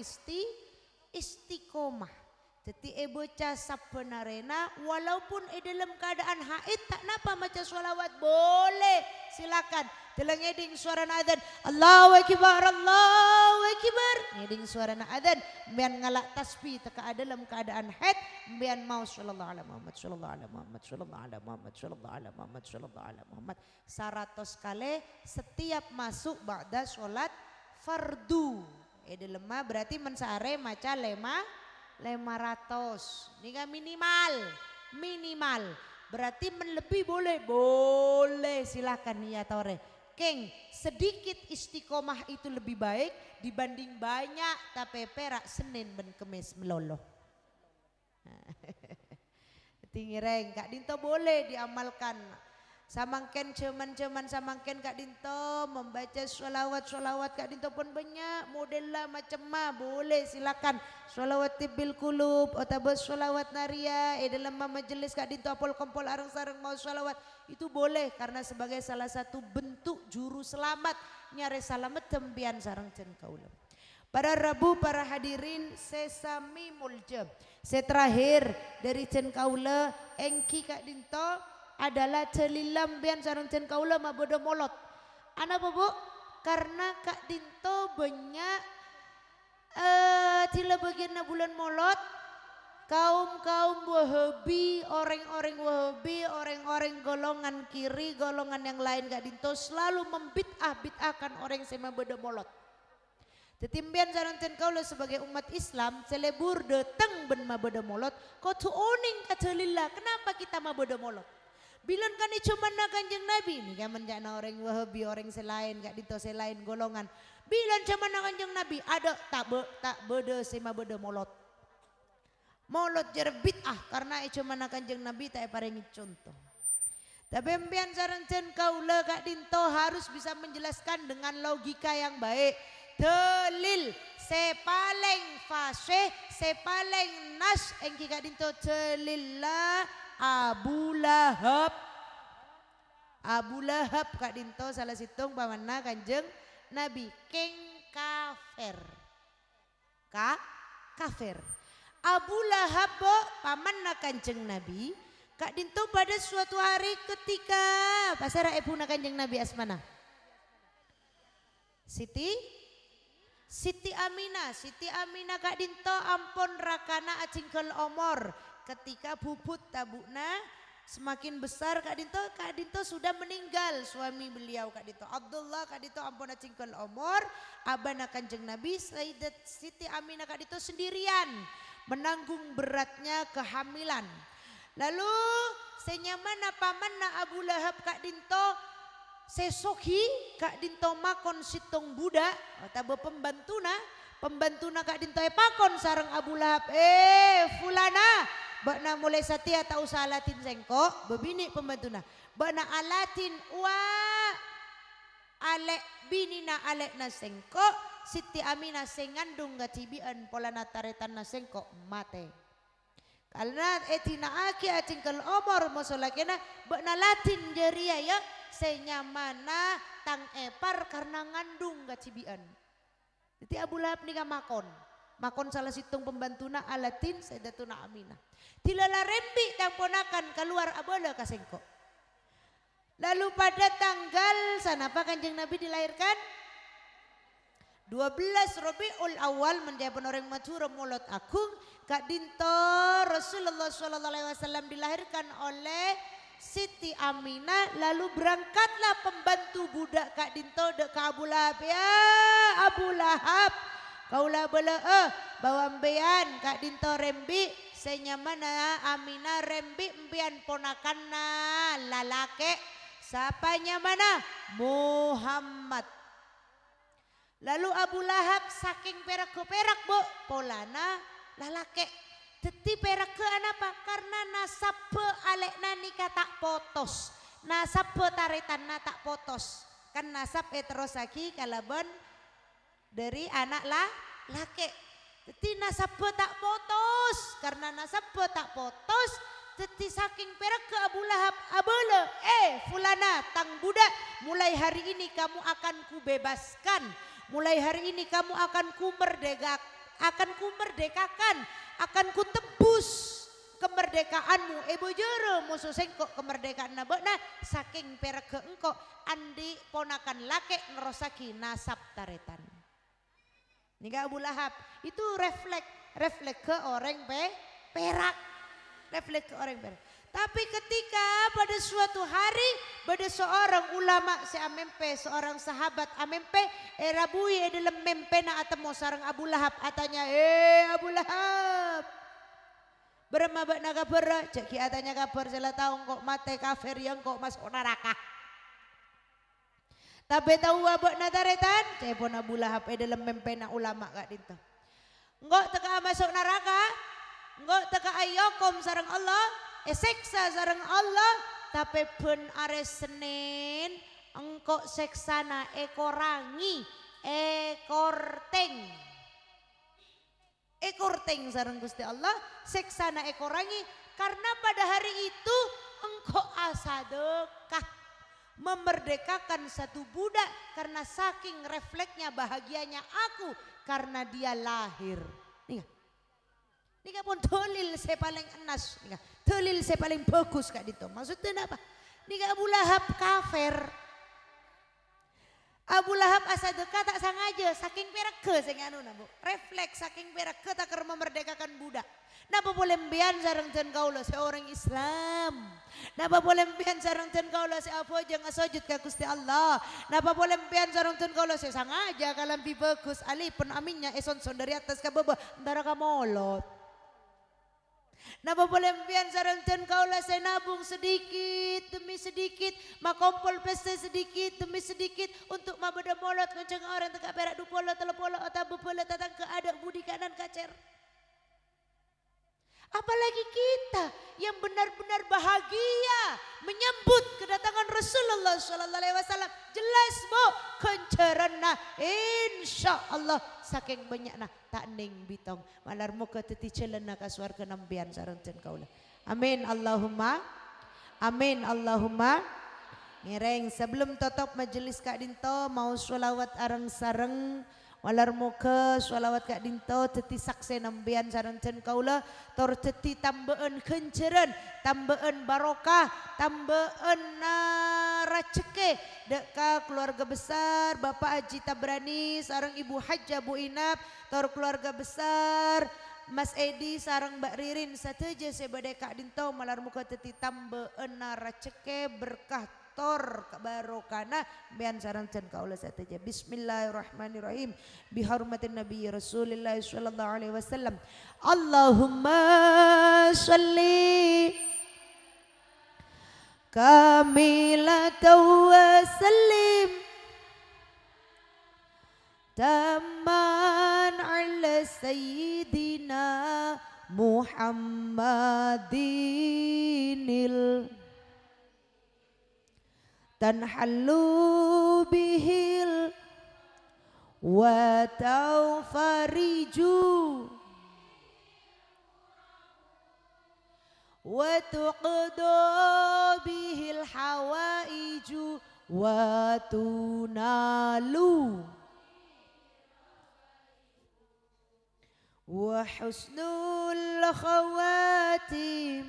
S1: istiqomah jadi bocah sabenarena walaupun dalam keadaan haid tak napa maca sholawat boleh silakan telang eding suara adzan Allahu akbar eding suara adzan mbian ngalak tasbih teka dalam keadaan haid mbian mau sallallahu alaihi Muhammad sallallahu alaihi Muhammad sallallahu alaihi Muhammad sallallahu alaihi Muhammad sallallahu alaihi Muhammad 100 kali setiap masuk ba'da sholat fardu lemah berarti mensare maca 500 nika minimal berarti lebih boleh silakan ya tore Keng, sedikit istiqomah itu lebih baik dibanding banyak tapi perak Senin ben Kemis meloloh. Tingireng Kak Dinto boleh diamalkan. Samangken cuman samangken Kak Dinto membaca sholawat Kak Dinto pun banyak model lah macam boleh silakan sholawat tibil kulub atau sholawat naria dalam majelis Kak Dinto apol kompol areng sareng mau sholawat itu boleh karena sebagai salah satu bentuk juru selamat nyare salamet tembian sareng cen kaula. Para Rabu para hadirin sesami muljem. Saya terakhir dari cen kaula engki Kak Dinto adalah celilam bian sareng cen kaula mabodo molot. Anapa Bu? Karena Kak Dinto banyak tila bagian bulan molot kaum Wahabi, orang-orang Wahabi, orang-orang golongan kiri, golongan yang lain Kak Dinto selalu membid'ah-bid'ahkan orang yang mabodo molot. Tetimbian sareng cen kaula sebagai umat Islam celebur dateng ben mabodo molot kau tu oning kacelila kenapa kita mabodo molot? Bilang kan ini cuma Kanjeng Nabi ini kan menjana orang Wahabi orang selain Kak Dinto selain golongan. Bilang cuma Kanjeng Nabi ada tak beda sema beda molot. Molot jerbit karena cuma Kanjeng Nabi tak paringi contoh. Tapi empian sareng cen kaula Kak Dinto harus bisa menjelaskan dengan logika yang baik. Dalil sepaling fasih sepaling nas engki Kak Dinto celillah Abu Lahab Kak Dinto salah situng pamanna Kanjeng Nabi keng kafir kafir Abu Lahab pamanna Kanjeng Nabi Kak Dinto pada suatu hari ketika pasara ebuna Kanjeng Nabi asmana Siti Aminah Kak Dinto ampun rakana acingkel omor ketika bubut tabukna semakin besar Kak Dinto sudah meninggal suami beliau Kak Dinto Abdullah Kak Dinto ampun acingkel omor abana Kanjeng Nabi Sayyidat Siti Aminah Kak Dinto sendirian menanggung beratnya kehamilan. Lalu senyamana pamanna Abu Lahab Kak Dinto sesoki Kak Dinto makon situng budak atau pembantuna Kak Dinto pakon sareng Abu Lahab fulana bakna mulai satia tak usah alatin sengkok bebini pembantuna bakna alatin alek binina alek na sengkok Siti Aminah sengandung gatibian polana taretan na sengkok mate karena etina aki acingkel omor mosolakena bakna latin jeria ya senyamana tang epar karena ngandung gatibian jadi Abu Lahab nikah makon salah situng pembantuna alatin Sayyidatuna Aminah tilala rembi tang ponakan keluar abola kasengko. Lalu pada tanggal sanapa Kanjeng Nabi dilahirkan 12 Rabiul Awal menjadi orang matur mulot agung Kak Dinto Rasulullah SAW dilahirkan oleh Siti Aminah lalu berangkatlah pembantu budak Kak Dinto dek ke Abu Lahab ya Abu Lahab kaulah bela bawa mbean Kak Dinto rembi senyamana Aminah rembi mbean ponakanna lalake sapanya mana Muhammad. Lalu Abu Lahab saking perak ke perak bu polana lalake teti perak ke anapa karena nasab alekna nikah tak potos nasab taretanna tak potos kan nasab terosaki kalabon dari anak laki teti nasab tak potos karena nasab tak potos teti saking perak ke Abu Lahab abole fulana tang budak mulai hari ini kamu akan kubebaskan mulai hari ini kamu akan kumerdekakan akan kutebus kemerdekaanmu bojoro musuh sengkok kemerdekaan nabokna saking perak ke engkau andi ponakan laki ngerosaki nasab taretan. Nika Abu Lahab itu refleks ke orang perak, refleks ke orang perak. Tapi ketika pada suatu hari pada seorang ulama seamempe seorang sahabat amempe rabui dalam mempena atau sareng Abu Lahab atanya Abu Lahab berema bakna kabar cek atanya kabar jela tahu kok mate kafir yang kok masuk neraka. Tapi tahu abok nataretan, cepon Abu Lahab dalam mempena ulama kak dinto. Enggak teka masuk neraka, enggak teka ayokom sareng Allah, seksa sareng Allah, tapi pun are Senin, engkau seksana ekorangi, ekorteng sareng Gusti Allah, seksana ekorangi, karena pada hari itu engkau asadekah memerdekakan satu budak karena saking refleksnya bahagianya aku karena dia lahir. Nika pun dalil saya paling enas, dalil saya paling bagus kak dito. Maksudnya apa? Nika Abu Lahab kafir. Abu Lahab asadekah tak sengaja saking pereke sing anu nabo. Refleks saking pereke tak keur memerdekakan budak. Napa boleh mbian sareng ten kaula seorang Islam. Napa boleh mbian sareng ten kaula se apa jeung ngasujud ka Gusti Allah. Napa boleh mbian sareng ten kaula se sengaja kalampi bagus alipun aminnya eson-son dari atas ka bawah ndara ka molot. Napa boleh mbian sareng ten kaula se nabung sedikit demi sedikit, makompol peste sedikit demi sedikit untuk mabeda molot kenceng orang tegak perak dupolo telepolo atau bupolo datang ke ada budi kanan kacer. Apalagi kita yang benar-benar bahagia menyambut kedatangan Rasulullah Sallallahu Alaihi Wasallam. Jelas bu kencerana insya Allah saking banyakna tak ning bitong malar muka teti celana kasuar kenambian sareng ten kaula. Amin Allahumma, amin Allahumma. Ngereng sebelum tutup majelis kak dinto mau sholawat areng sareng. Walar muka sholawat kak dinto teti sakse nambian sareng ten kaula tor teti tambeen kenceran tambeen barokah tambeen raceke deka keluarga besar Bapak Haji Tabrani sareng Ibu Hajja Bu Inap tor keluarga besar Mas Edi sareng Mbak Ririn sateja sebade kak dinto malar muka teti tambeen raceke berkah tor barokana bian sareng ten kaula sateja. Bismillahirrahmanirrahim bihormatin Nabi Rasulullah sallallahu alaihi wasallam. Allahumma sholli kamilatan wa sallim tamman ala sayyidina Muhammadinil tanhallu bihil wa tawfariju wa tuqdu bihil hawaiju wa tunalu wa husnul khawatimi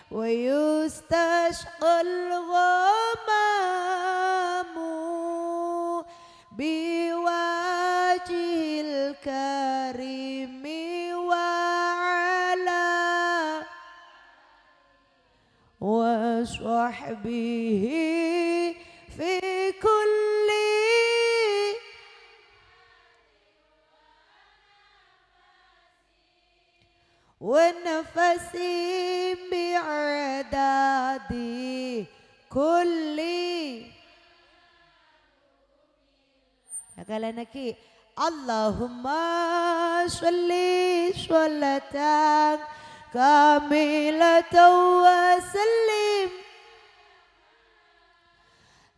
S1: wa yustashqal ghamamu biwajhil karimi wa ala wa sahbihi fi kulli wa nafasi bi'adadi kulli akalanaki Allahumma sholli sholatan kamilatan wa sallim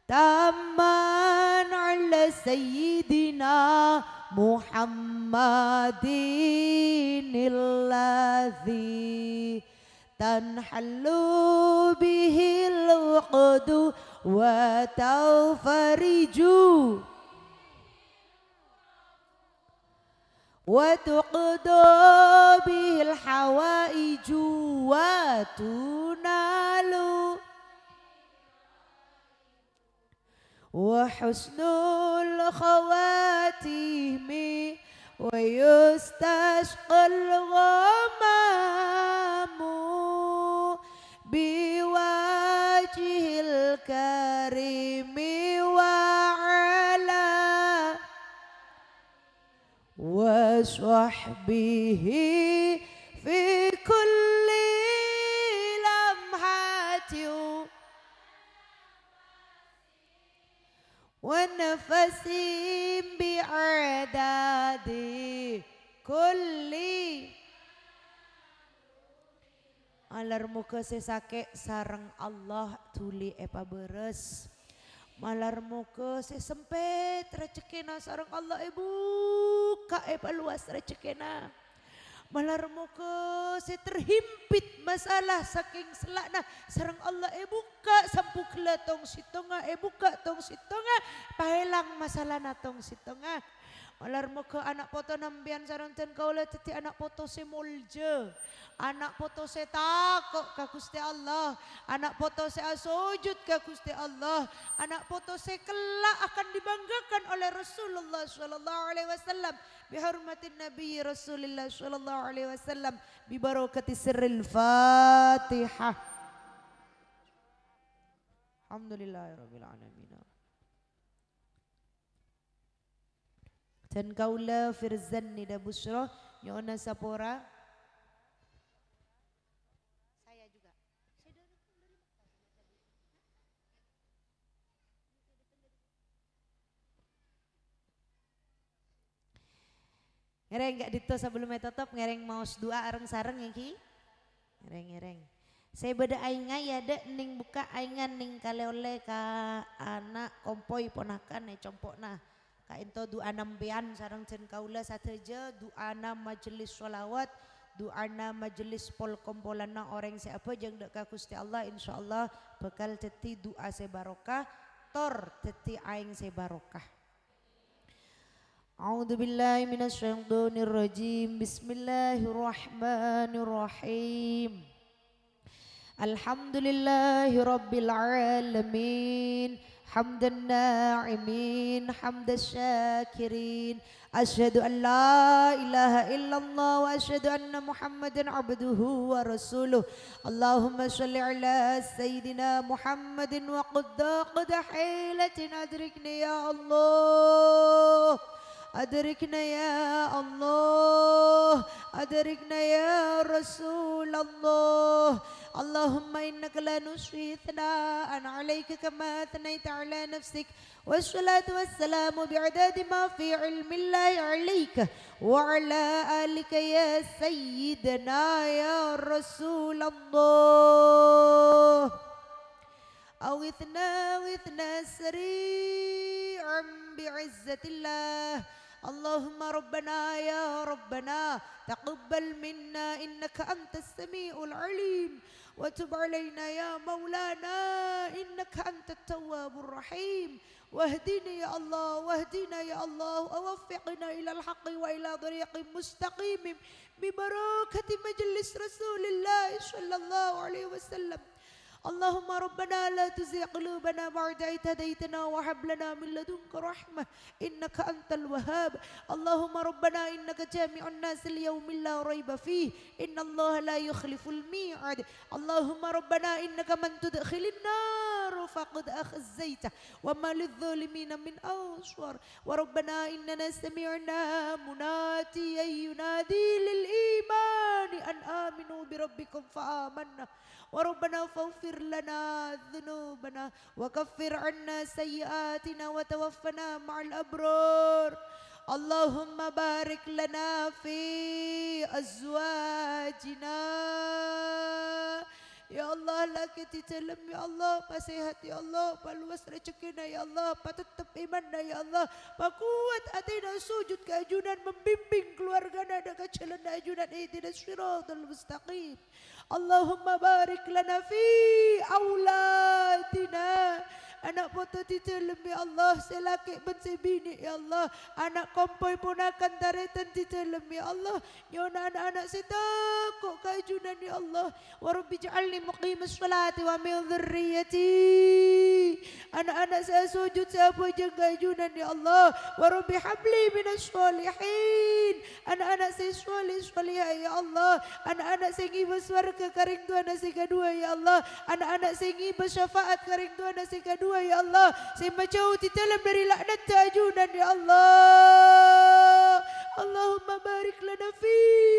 S1: tamman ala sayyidina Muhammadinil ladzi tanhallu bihil uqdu wa tawfariju wa tuqdu bihil hawaiju wa tunalu wa husnul khawatimi wa yustashqal ghamamu biwajhil karimi wa ala wa sahbihi fi kulli lamhati di kulli alar muka sesake sarang Allah tuli epa beres malar muka sesempet rezekina sarang Allah ibu ka epa luas rezekina malar muka terhimpit masalah saking selakna sarang Allah buka sampu kela tong sitonga buka tong sitonga pahelang masalah na tong sitonga malar muka anak poto nambian sarang ten kaula teti anak poto se mulje anak poto se takok ka Gusti Allah anak poto se asujud ka Gusti Allah anak poto se kelak akan dibanggakan oleh Rasulullah sallallahu alaihi wasallam bihormatin Nabi Rasulullah sallallahu alaihi wasallam bi barakati sirril Fatihah. Alhamdulillahirabbil alamin. Dan kaula Firzan nida Busra nyona sapora saya juga ngereng gak dito sebelum tutup ngereng maus dua areng sareng ya ki ngereng saya beda ainga ya dek ning buka aingan ning kaleole ka anak kompoi ponakan compokna ka ento duana nambean sareng jen kaula sateja duana majelis sholawat duana majelis pol kompolana orang siapa jeung dek ka Gusti Allah insyaallah bakal teti doa se barokah tor teti aing se barokah. A'udzu billahi minasyaitonir rajim. Bismillahirrahmanirrahim. Alhamdulillahi rabbil alamin. حمد الناعمين حمد الشاكرين أشهد أن لا إله إلا الله وأشهد أن محمدا عبده ورسوله اللهم صل على سيدنا محمد وقد حيلة أدركنا يا الله أدركنا يا الله أدركنا يا رسول الله اللهم إنك لا نشفي ثناء عليك كما أثنيت على نفسك والصلاة والسلام بعداد ما في علم الله عليك وعلى آلك يا سيدنا يا رسول الله أغثنا سريعا بعزة الله اللهم ربنا يا ربنا تقبل منا إنك أنت السميع العليم وتب علينا يا مولانا إنك أنت التواب الرحيم واهدنا يا الله واهدنا يا الله ووفقنا إلى الحق وإلى طريق مستقيم ببركة مجلس رسول الله صلى الله عليه وسلم اللهم ربنا لا تزغ قلوبنا بعد إذ هديتنا وهب لنا من لدنك رحمة إنك أنت الوهاب اللهم ربنا إنك جامع الناس اليوم لا ريب فيه إن الله لا يخلف الميعاد اللهم ربنا إنك من تدخل النار فقد أخزيته وما للظالمين من أنصار وربنا إننا سمعنا مناديا ينادي للإيمان أن آمنوا بربكم فآمنا وربنا فاغفر لنا ذنوبنا وكفر عنا سيئاتنا وتوفنا مع الأبرار اللهم بارك لنا في أزواجنا Ya Allah laki titelem ya Allah pasihat ya Allah paluas rezekina ya Allah patetep imanna ya Allah pakuat atina sujud keajunan membimbing keluargana dan kecelan ajunan ihdinas siratal mustaqim Allahumma barik lana fi auladina anak foto titelem ya Allah selaki ben sebini ya Allah anak kompoi ponakan taretan titelem ya Allah nyona anak-anak setakok keajunan ya Allah wa rabbi ja'alni muqimus sholati wa min dhurriyyati anak-anak saya sujud siapa jeung keajunan ya Allah wa rabbi habli minas sholihin anak-anak saya sholih sholihah ya Allah anak-anak saya ngibas warga karing Tuhan nasi kedua ya Allah anak-anak saya ngibas syafaat karing Tuhan nasi kedua ya Allah saya jauh di dalam dari laknat ta'ajunan ya Allah Allahumma barik lana fi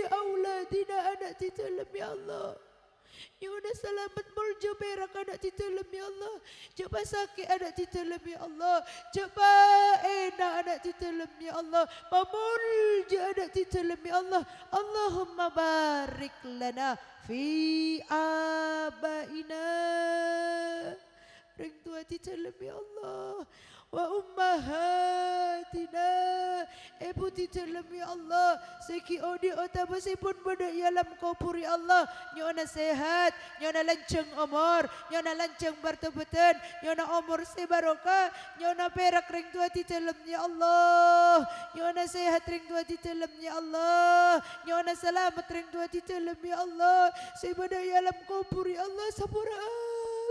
S1: auladina anak di dalam ya Allah Nyona selamat muljo berak anak di dalam ya Allah. Coba sakit anak di dalam ya Allah. Coba enak anak di dalam ya Allah. Pamuljo anak di dalam ya Allah. Allahumma barik lana fi abaina. Ring tua di dalam ya Allah. Wa ummahatina, ibu di dalam ya Allah. Seki odi otabasipun pada yalam kubur ya Allah. Nyona sehat, nyona lancang umur, nyona lancang bertobatan, nyona umur sebarokah, nyona perak ring tua di dalam ya Allah. Nyona sehat ring tua di dalam ya Allah. Nyona selamat ring tua di dalam ya Allah. Sebada yalam kubur ya Allah sapura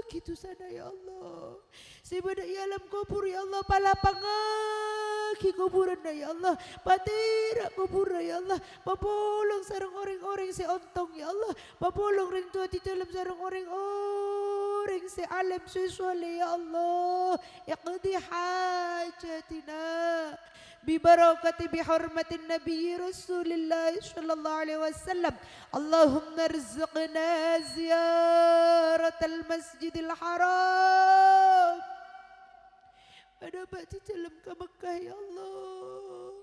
S1: gitu sana ya Allah. Sebada alam kubur ya Allah, palapangaki kuburan ya Allah, patira kubur ya Allah, papulong sarang orang-orang si ontong ya Allah, papulong ring tua di dalam sarang orang-orang si alam susuali ya Allah, yaqdi hajatina. ببركة بحرمة النبي رسول الله صلى الله عليه وسلم اللهم ارزقنا زيارة المسجد الحرام. Ada bak di dalam ke Mekah ya Allah.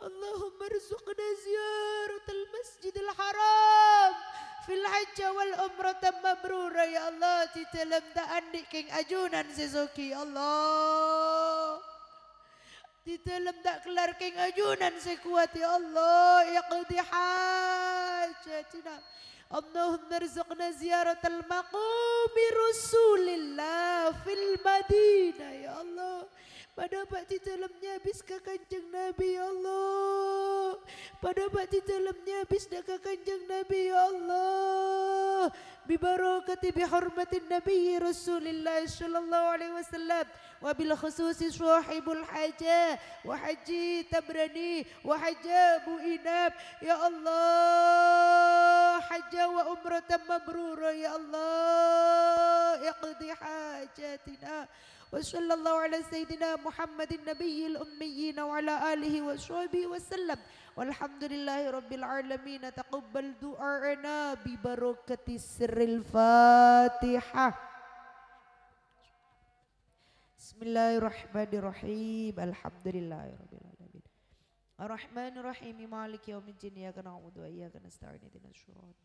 S1: Allahumma rizqna ziyaratal masjidil haram fil hajj wal umrah mabrura ya Allah. Di dalam daan king ajunan sesuki ya Allah. Di dalam tak kelar king ajunan sekuat ya Allah. Yaqdi hajatina. Allahumma rizqna ziyaratal maqami Rasulillah fil Madinah ya Allah. Pada bak di dalamnya habis ke kanjeng Nabi ya Allah. Pada bak di dalamnya habis ke kanjeng Nabi ya Allah. Bibarakati bihormatin Nabi Rasulillah sallallahu alaihi wasallam. Wabil khususi sahibul hajah wa haji Tabrani wa hajah Abu Inab ya Allah. Hajjah wa umratan mabrura ya Allah. Iqdi hajatina. وصلى الله على سيدنا محمد النبي الأميين وعلى آله وصحبه وسلم والحمد لله رب العالمين. تقبل دعاءنا ببركة سر الفاتحة. بسم الله الرحمن الرحيم. الحمد لله رب العالمين الرحمن الرحيم مالك يوم الدين إياك نعبد وإياك نستعين اهدنا الصراط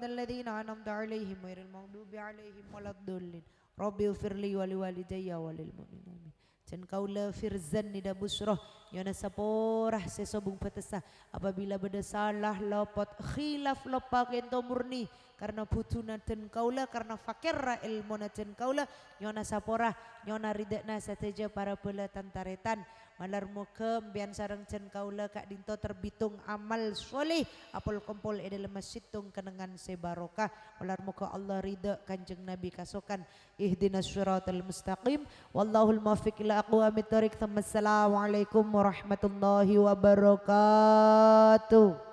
S1: الذين أنعمت عليهم غير المغضوب عليهم ولا الضالين. Rabbi ufirli wali walidayya walil mu'minin. Dan kaulah firzan nida busroh yana saporah sesobung petesah apabila beda salah lopot khilaf lopak ento murni karena putuna dan kaulah karena fakirra ilmuna dan kaulah yana saporah yana ridakna sateja para pelatan taretan malar muka bian sarang dan kaulah kak dinto terbitung amal soleh apol kompol edel masjid tung kenangan sebarokah malar muka Allah ridha kanjeng Nabi kasokan ihdinas syiratal mustaqim wallahul muwaffiq ila aqwamit thoriq. Assalamualaikum warahmatullahi wabarakatuh.